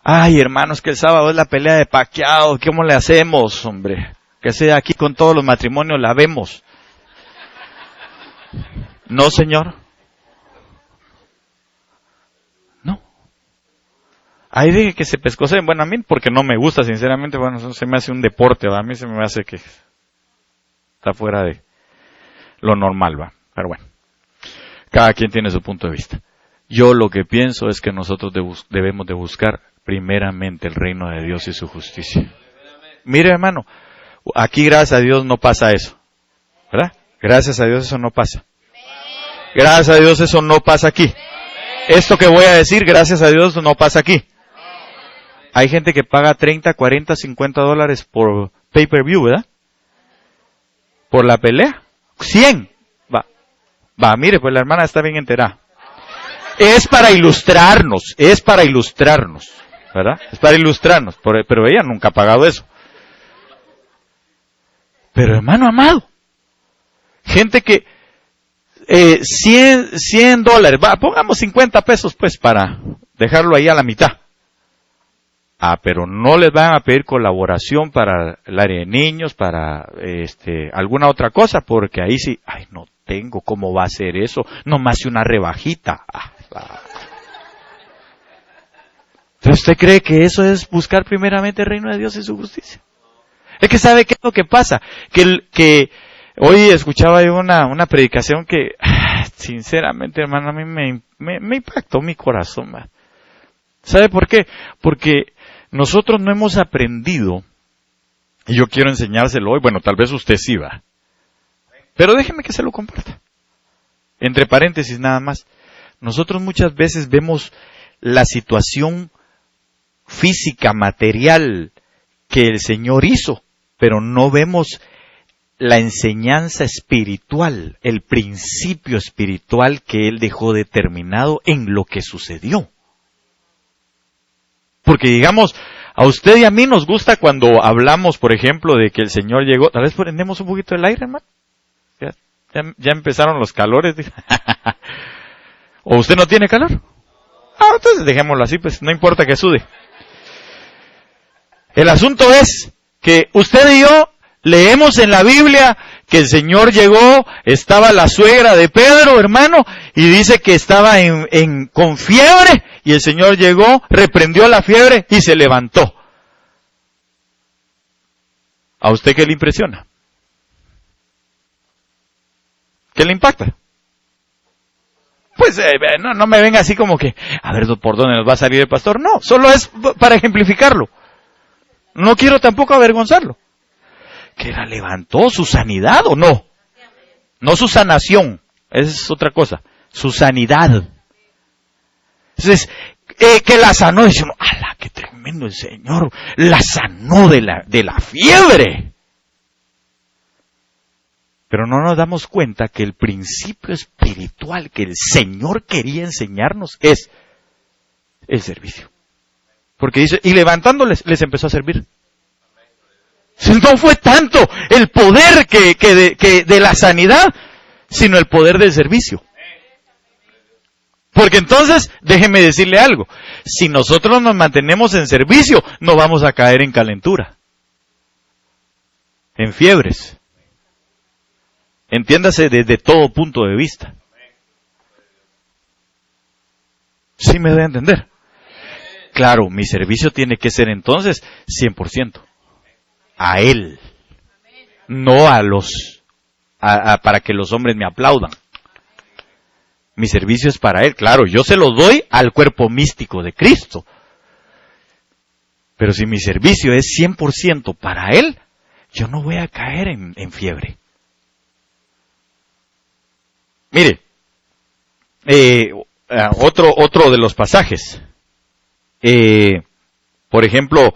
Ay, hermanos, que el sábado es la pelea de Pacquiao, ¿cómo le hacemos, hombre? Que sea aquí con todos los matrimonios la vemos. No, señor. Ahí dije que se pescoseen, bueno, a mí porque no me gusta, sinceramente, bueno, eso se me hace un deporte, ¿va? A mí se me hace que está fuera de lo normal, ¿va? Pero bueno, cada quien tiene su punto de vista. Yo lo que pienso es que nosotros debemos de buscar primeramente el reino de Dios y su justicia. Mire, hermano, aquí gracias a Dios no pasa eso, ¿verdad? Gracias a Dios eso no pasa. Gracias a Dios eso no pasa aquí. Esto que voy a decir, gracias a Dios no pasa aquí. Hay gente que paga 30, 40, 50 dólares por pay-per-view, ¿verdad? Por la pelea. 100. Va, mire, pues la hermana está bien enterada. Es para ilustrarnos, ¿verdad? Es para ilustrarnos, pero ella nunca ha pagado eso. Pero hermano amado, gente que 100 dólares, pongamos 50 pesos pues para dejarlo ahí a la mitad. Pero no les van a pedir colaboración para el área de niños, para alguna otra cosa, porque ahí sí, no tengo, ¿cómo va a ser eso? Nomás una rebajita. Entonces, ¿usted cree que eso es buscar primeramente el reino de Dios y su justicia? Es que ¿sabe qué es lo que pasa? Que hoy escuchaba yo una predicación que, sinceramente, hermano, a mí me impactó mi corazón, man. ¿Sabe por qué? Porque nosotros no hemos aprendido, y yo quiero enseñárselo hoy, bueno, tal vez usted sí va, Pero déjeme que se lo comparta. Entre paréntesis nada más. Nosotros muchas veces vemos la situación física, material que el Señor hizo, pero no vemos la enseñanza espiritual, el principio espiritual que Él dejó determinado en lo que sucedió. Porque digamos, a usted y a mí nos gusta cuando hablamos, por ejemplo, de que el Señor llegó. Tal vez prendemos un poquito el aire, hermano. Ya empezaron los calores. ¿O usted no tiene calor? Entonces dejémoslo así, pues no importa que sude. El asunto es que usted y yo leemos en la Biblia que el Señor llegó, estaba la suegra de Pedro, hermano, y dice que estaba con fiebre, y el Señor llegó, reprendió la fiebre y se levantó. ¿A usted qué le impresiona? ¿Qué le impacta? Pues no me venga así como que, a ver por dónde nos va a salir el pastor. No, solo es para ejemplificarlo. No quiero tampoco avergonzarlo. ¿Que la levantó su sanidad o no? No su sanación, esa es otra cosa. Su sanidad. Entonces, que la sanó, dice uno, ¡ala, qué tremendo el Señor! La sanó de la fiebre. Pero no nos damos cuenta que el principio espiritual que el Señor quería enseñarnos es el servicio. Porque dice, y levantándoles, les empezó a servir. No fue tanto el poder que de la sanidad, sino el poder del servicio. Porque entonces, déjeme decirle algo, si nosotros nos mantenemos en servicio, no vamos a caer en calentura, en fiebres. Entiéndase desde todo punto de vista. ¿Sí me doy a entender? Claro, mi servicio tiene que ser entonces 100%. A Él. No para que los hombres me aplaudan. Mi servicio es para Él. Claro, yo se lo doy al cuerpo místico de Cristo. Pero si mi servicio es 100% para Él, yo no voy a caer en fiebre. Mire, otro de los pasajes. Por ejemplo,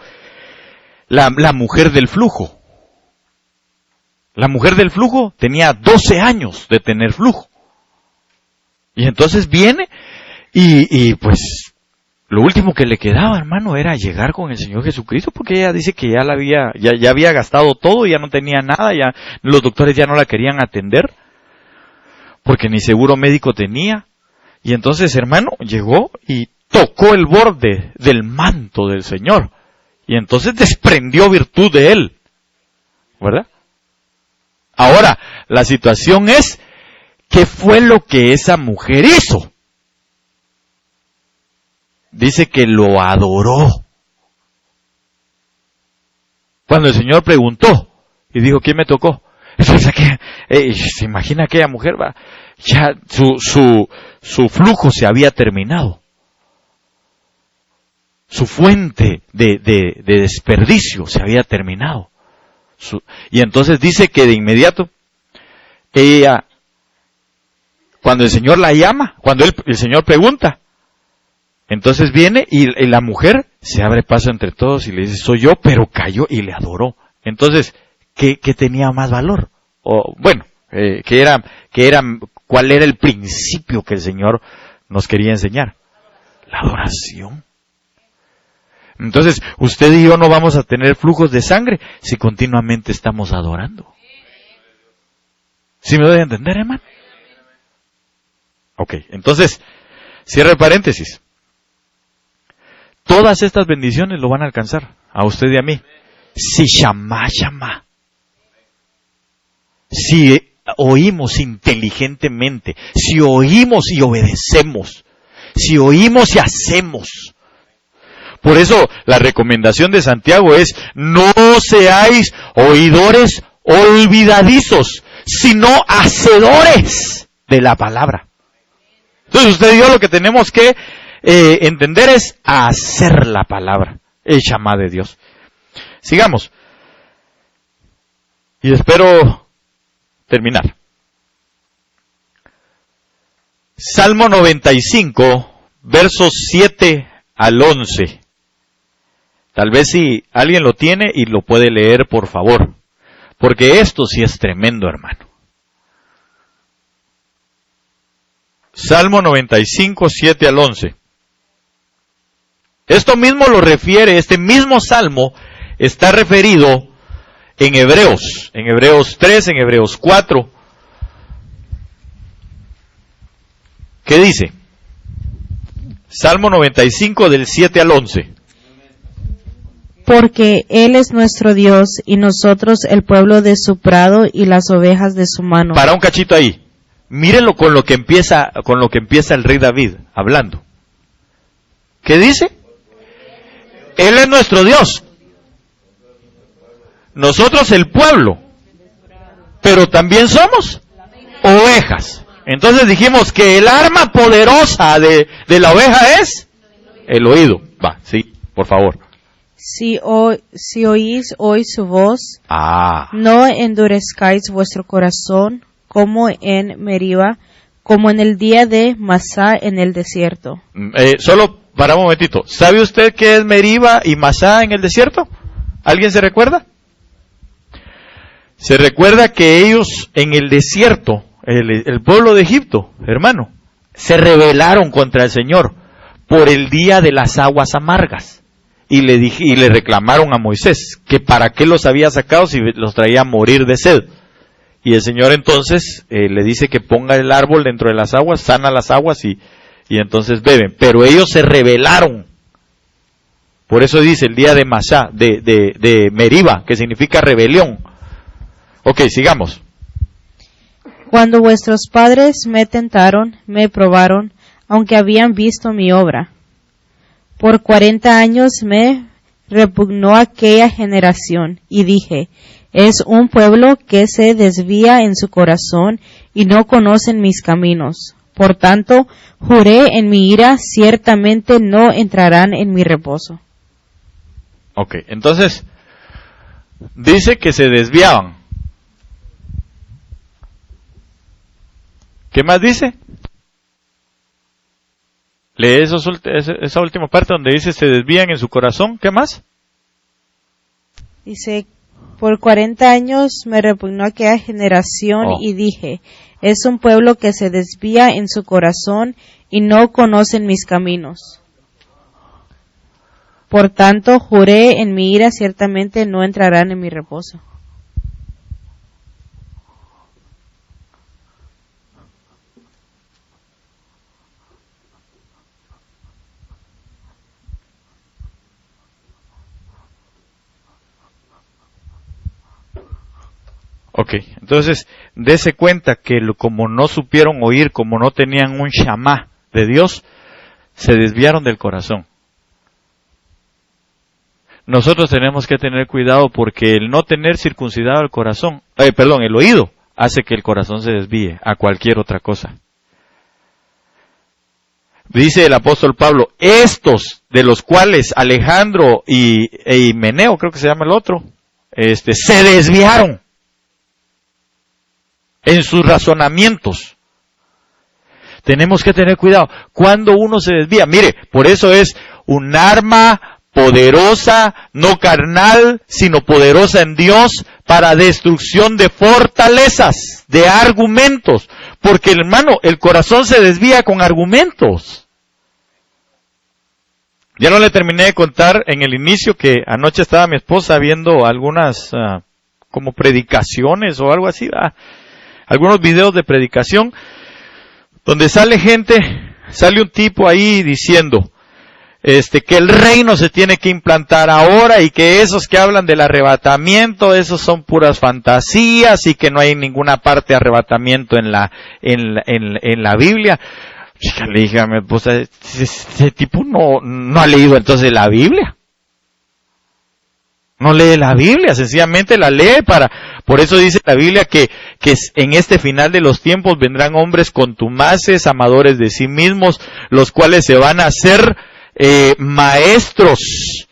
la mujer del flujo. La mujer del flujo tenía 12 años de tener flujo. Y entonces viene y pues lo último que le quedaba, hermano, era llegar con el Señor Jesucristo, porque ella dice que ya había gastado todo, ya no tenía nada, ya los doctores ya no la querían atender, porque ni seguro médico tenía. Y entonces, hermano, llegó y tocó el borde del manto del Señor. Y entonces desprendió virtud de Él. ¿Verdad? Ahora, la situación es, ¿qué fue lo que esa mujer hizo? Dice que lo adoró. Cuando el Señor preguntó y dijo, ¿quién me tocó? Entonces, se imagina aquella mujer, va, ya su flujo se había terminado. Su fuente de desperdicio se había terminado. Y entonces dice que de inmediato, ella, cuando el Señor la llama, cuando el Señor pregunta, entonces viene y la mujer se abre paso entre todos y le dice, soy yo, pero cayó y le adoró. Entonces, ¿qué tenía más valor? O bueno, ¿cuál era el principio que el Señor nos quería enseñar? La adoración. Entonces, usted y yo no vamos a tener flujos de sangre si continuamente estamos adorando. ¿Sí me doy a entender, hermano? Ok, entonces, cierre el paréntesis. Todas estas bendiciones lo van a alcanzar, a usted y a mí. Si llama. Si oímos inteligentemente, si oímos y obedecemos, si oímos y hacemos. Por eso la recomendación de Santiago es, no seáis oidores olvidadizos, sino hacedores de la palabra. Entonces usted y yo lo que tenemos que entender es hacer la palabra, el llamado de Dios. Sigamos. Y espero terminar. Salmo 95, versos 7 al 11. Tal vez si alguien lo tiene y lo puede leer, por favor. Porque esto sí es tremendo, hermano. Salmo 95, 7 al 11. Esto mismo lo refiere, este mismo salmo está referido en Hebreos 3, en Hebreos 4. ¿Qué dice? Salmo 95 del 7 al 11. Porque Él es nuestro Dios y nosotros el pueblo de su prado y las ovejas de su mano. Para un cachito ahí. Mírenlo con lo que empieza el rey David hablando. ¿Qué dice? Él es nuestro Dios. Nosotros el pueblo. Pero también somos ovejas. Entonces dijimos que el arma poderosa de la oveja es el oído. Va, sí, por favor. Si oís hoy su voz, Ah. no endurezcáis vuestro corazón como en Meriba, como en el día de Masá en el desierto. Solo para un momentito. ¿Sabe usted qué es Meriba y Masá en el desierto? ¿Alguien se recuerda? Se recuerda que ellos en el desierto, el pueblo de Egipto, hermano, se rebelaron contra el Señor por el día de las aguas amargas. Y le reclamaron a Moisés que para qué los había sacado si los traía a morir de sed. Y el Señor entonces le dice que ponga el árbol dentro de las aguas, sana las aguas y entonces beben. Pero ellos se rebelaron. Por eso dice el día de Masá, de Meriba, que significa rebelión. Ok, sigamos. Cuando vuestros padres me tentaron, me probaron, aunque habían visto mi obra. Por 40 años me repugnó aquella generación, y dije, es un pueblo que se desvía en su corazón y no conocen mis caminos. Por tanto, juré en mi ira, ciertamente no entrarán en mi reposo. Ok, entonces, dice que se desviaban. ¿Qué más dice? Lee esa última parte donde dice se desvían en su corazón. ¿Qué más? Dice, por 40 años me repugnó aquella generación y dije, es un pueblo que se desvía en su corazón y no conocen mis caminos. Por tanto, juré en mi ira, ciertamente no entrarán en mi reposo. Ok, entonces, dése cuenta que como no supieron oír, como no tenían un shamá de Dios, se desviaron del corazón. Nosotros tenemos que tener cuidado porque el no tener circuncidado el oído, hace que el corazón se desvíe a cualquier otra cosa. Dice el apóstol Pablo, estos de los cuales Alejandro y Himeneo, creo que se llama el otro, se desviaron en sus razonamientos. Tenemos que tener cuidado cuando uno se desvía. Mire, por eso es un arma poderosa, no carnal, sino poderosa en Dios para destrucción de fortalezas, de argumentos. Porque, hermano, el corazón se desvía con argumentos. Ya no le terminé de contar en el inicio que anoche estaba mi esposa viendo algunas como predicaciones o algo así, algunos videos de predicación, donde sale un tipo ahí diciendo, que el reino se tiene que implantar ahora y que esos que hablan del arrebatamiento, esos son puras fantasías y que no hay ninguna parte de arrebatamiento en la Biblia. Le dije a mi esposa, ese tipo no ha leído entonces la Biblia. No lee la Biblia, sencillamente la lee por eso dice la Biblia que en este final de los tiempos vendrán hombres contumaces, amadores de sí mismos, los cuales se van a hacer maestros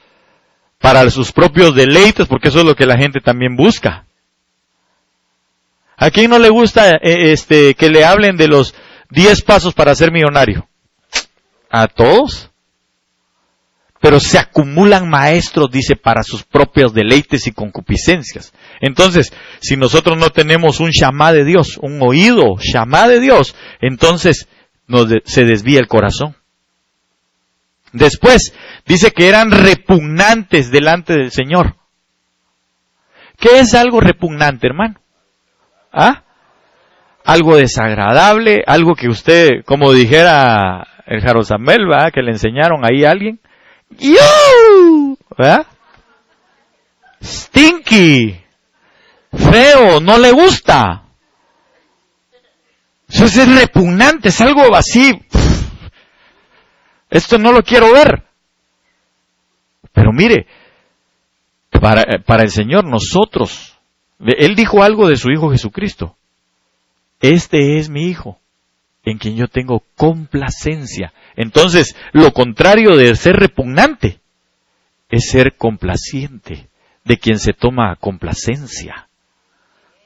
para sus propios deleites, porque eso es lo que la gente también busca. ¿A quién no le gusta que le hablen de 10 pasos para ser millonario. ¿A todos? Pero se acumulan maestros, dice, para sus propios deleites y concupiscencias. Entonces, si nosotros no tenemos un shamá de Dios, un oído shamá de Dios, entonces se desvía el corazón. Después, dice que eran repugnantes delante del Señor. ¿Qué es algo repugnante, hermano? ¿Ah? Algo desagradable, algo que usted, como dijera el Jaro Samuel, ¿verdad? Que le enseñaron ahí a alguien. ¡Yo! ¿Verdad? Stinky, feo, no le gusta. Eso es repugnante, es algo así. Esto no lo quiero ver. Pero mire, para el Señor, nosotros, Él dijo algo de su Hijo Jesucristo. Este es mi Hijo, en quien yo tengo complacencia. Entonces, lo contrario de ser repugnante, es ser complaciente, de quien se toma complacencia.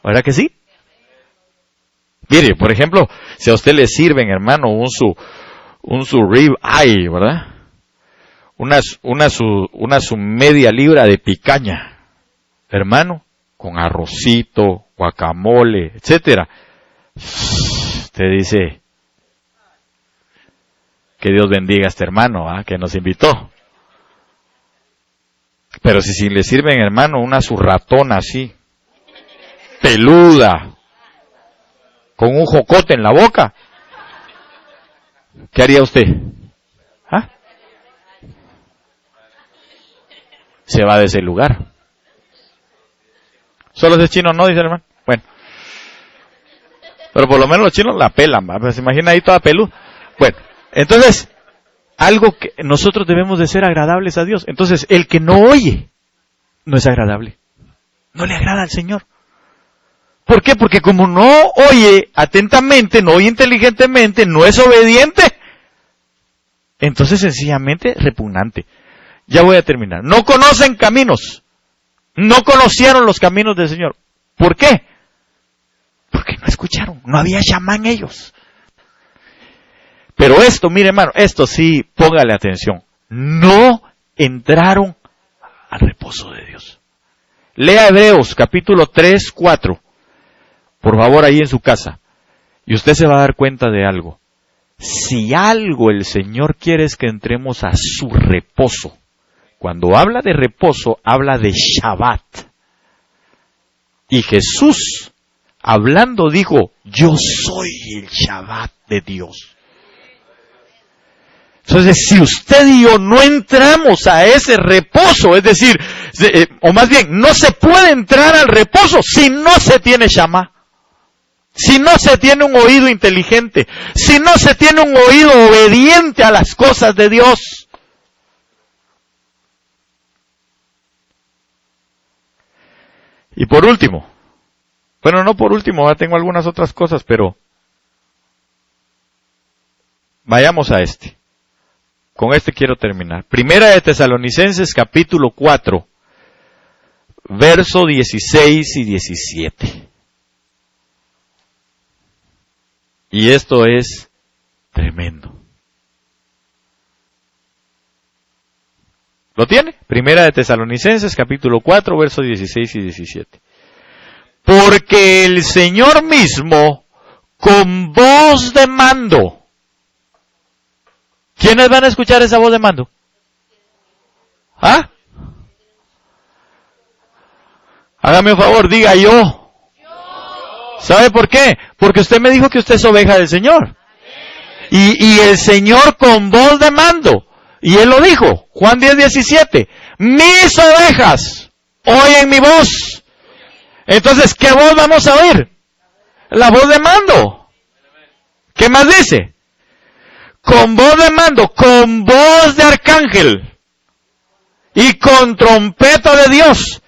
¿Verdad que sí? Mire, por ejemplo, si a usted le sirven, hermano, un su rib eye, ¿verdad? Una su media libra de picaña, hermano, con arrocito, guacamole, etcétera. Usted dice, que Dios bendiga a este hermano, que nos invitó. Pero si le sirven, hermano, una su ratona así, peluda, con un jocote en la boca, ¿qué haría usted? ¿Ah? Se va de ese lugar. Solo ese chino no, dice el hermano. Bueno. Pero por lo menos los chinos la pelan, ¿va? Pues se imagina ahí toda peluda. Bueno, entonces, algo que nosotros debemos de ser agradables a Dios. Entonces, el que no oye, no es agradable. No le agrada al Señor. ¿Por qué? Porque como no oye atentamente, no oye inteligentemente, no es obediente, entonces sencillamente repugnante. Ya voy a terminar. No conocen caminos. No conocieron los caminos del Señor. ¿Por qué? Porque no escucharon. No había shamá en ellos. Pero esto, mire hermano, esto sí, póngale atención. No entraron al reposo de Dios. Lea Hebreos capítulo 3, 4. Por favor, ahí en su casa. Y usted se va a dar cuenta de algo. Si algo el Señor quiere es que entremos a su reposo. Cuando habla de reposo, habla de Shabbat. Y Jesús, hablando, dijo, yo soy el Shabbat de Dios. Entonces, si usted y yo no entramos a ese reposo, es decir, o más bien, no se puede entrar al reposo si no se tiene Shamá. Si no se tiene un oído inteligente, si no se tiene un oído obediente a las cosas de Dios. Y por último, bueno, no por último, ya tengo algunas otras cosas, pero vayamos a este. Con este quiero terminar. Primera de Tesalonicenses capítulo 4, verso 16 y 17. Y esto es tremendo. ¿Lo tiene? Primera de Tesalonicenses, capítulo 4, versos 16 y 17. Porque el Señor mismo, con voz de mando. ¿Quiénes van a escuchar esa voz de mando? ¿Ah? Hágame un favor, diga yo. ¿Sabe por qué? Porque usted me dijo que usted es oveja del Señor. Y el Señor con voz de mando. Y Él lo dijo, Juan 10:17. Mis ovejas oyen mi voz. Entonces, ¿qué voz vamos a oír? La voz de mando. ¿Qué más dice? Con voz de mando, con voz de arcángel y con trompeta de Dios.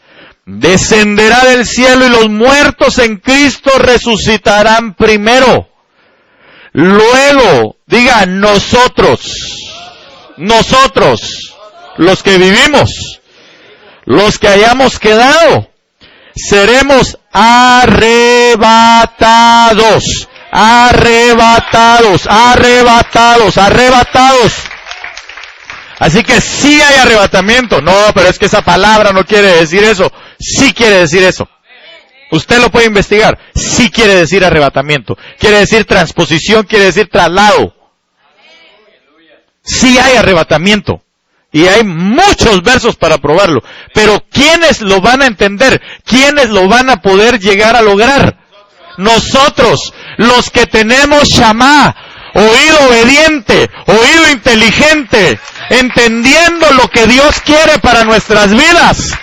Descenderá del cielo y los muertos en Cristo resucitarán primero. Luego, diga, nosotros, los que vivimos, los que hayamos quedado, seremos arrebatados Arrebatados, arrebatados, arrebatados. Así que sí hay arrebatamiento. No, pero es que esa palabra no quiere decir eso. Sí quiere decir eso. Usted lo puede investigar. Sí quiere decir arrebatamiento. Quiere decir transposición, quiere decir traslado. Sí hay arrebatamiento. Y hay muchos versos para probarlo. Pero ¿quiénes lo van a entender? ¿Quiénes lo van a poder llegar a lograr? Nosotros, los que tenemos Shamá, oído obediente, oído inteligente, entendiendo lo que Dios quiere para nuestras vidas.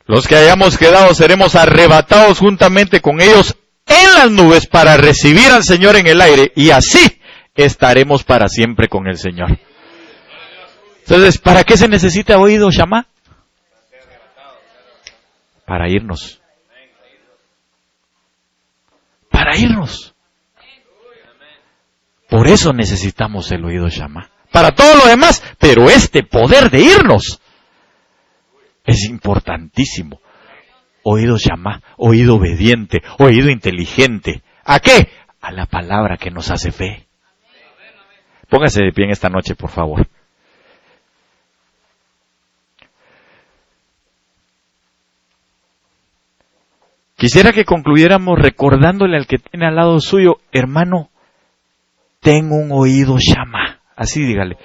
Los que hayamos quedado seremos arrebatados juntamente con ellos en las nubes para recibir al Señor en el aire, y así estaremos para siempre con el Señor. Entonces, ¿para qué se necesita oído Shamá? Para irnos. Para irnos. Por eso necesitamos el oído Shamá. Para todo lo demás, pero este poder de irnos es importantísimo. Oído Shamá, oído obediente, oído inteligente. ¿A qué? A la palabra que nos hace fe. Póngase de pie en esta noche, por favor. Quisiera que concluyéramos recordándole al que tiene al lado suyo, hermano, ten un oído Shamá. Así dígale,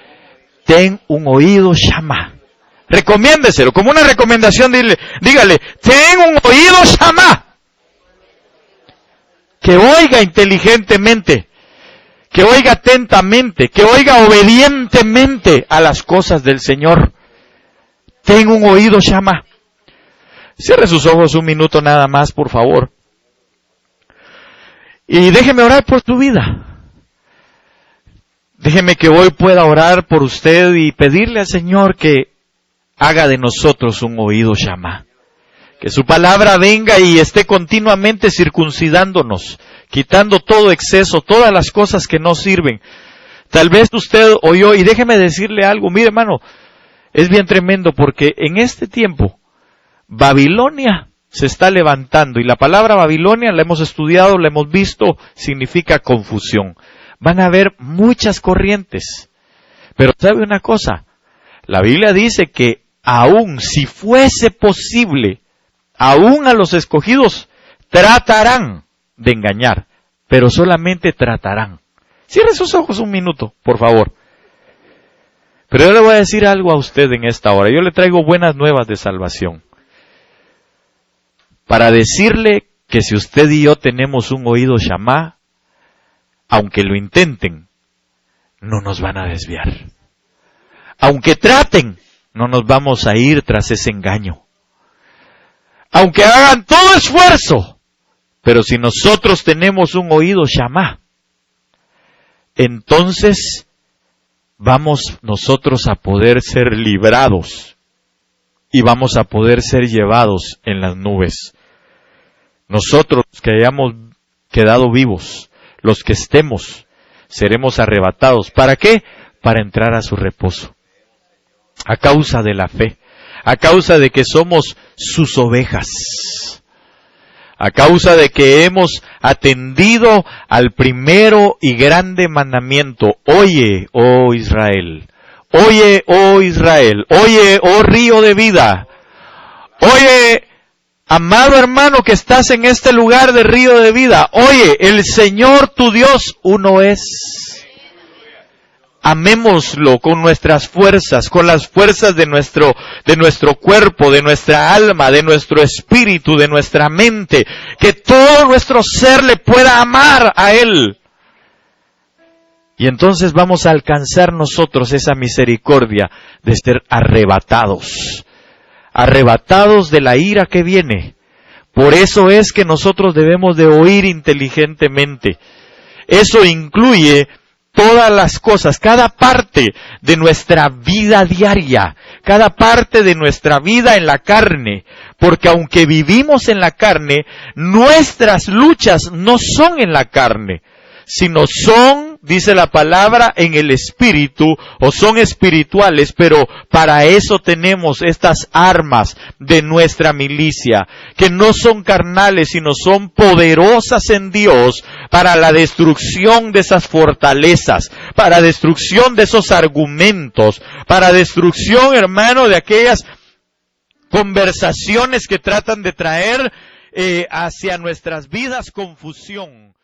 ten un oído Shamá. Recomiéndeselo, como una recomendación, dígale, ten un oído Shamá. Que oiga inteligentemente, que oiga atentamente, que oiga obedientemente a las cosas del Señor. Ten un oído Shamá. Cierre sus ojos un minuto nada más, por favor. Y déjeme orar por tu vida. Déjeme que hoy pueda orar por usted y pedirle al Señor que haga de nosotros un oído Shamá. Que su palabra venga y esté continuamente circuncidándonos, quitando todo exceso, todas las cosas que no sirven. Tal vez usted oyó, y déjeme decirle algo, mire hermano, es bien tremendo porque en este tiempo Babilonia se está levantando, y la palabra Babilonia la hemos estudiado, la hemos visto, significa confusión. Van a haber muchas corrientes, pero ¿sabe una cosa? La Biblia dice que aún si fuese posible, aún a los escogidos tratarán de engañar, pero solamente tratarán. Cierre sus ojos un minuto, por favor. Pero yo le voy a decir algo a usted en esta hora. Yo le traigo buenas nuevas de salvación. Para decirle que si usted y yo tenemos un oído Shamá, aunque lo intenten, no nos van a desviar. Aunque traten, no nos vamos a ir tras ese engaño. Aunque hagan todo esfuerzo, pero si nosotros tenemos un oído Shamá, entonces vamos nosotros a poder ser librados y vamos a poder ser llevados en las nubes. Nosotros que hayamos quedado vivos, los que estemos, seremos arrebatados. ¿Para qué? Para entrar a su reposo. A causa de la fe, a causa de que somos sus ovejas, a causa de que hemos atendido al primero y grande mandamiento. Oye, oh Israel, oye, oh Israel, oye, oh río de vida, oye, amado hermano que estás en este lugar de río de vida, oye, el Señor tu Dios uno es. Amémoslo con nuestras fuerzas, con las fuerzas de nuestro cuerpo, de nuestra alma, de nuestro espíritu, de nuestra mente, que todo nuestro ser le pueda amar a Él. Y entonces vamos a alcanzar nosotros esa misericordia de ser arrebatados, arrebatados de la ira que viene. Por eso es que nosotros debemos de oír inteligentemente. Eso incluye todas las cosas, cada parte de nuestra vida diaria, cada parte de nuestra vida en la carne, porque aunque vivimos en la carne, nuestras luchas no son en la carne, sino son dice la palabra, en el espíritu, o son espirituales, pero para eso tenemos estas armas de nuestra milicia, que no son carnales, sino son poderosas en Dios para la destrucción de esas fortalezas, para destrucción de esos argumentos, para destrucción, hermano, de aquellas conversaciones que tratan de traer hacia nuestras vidas confusión.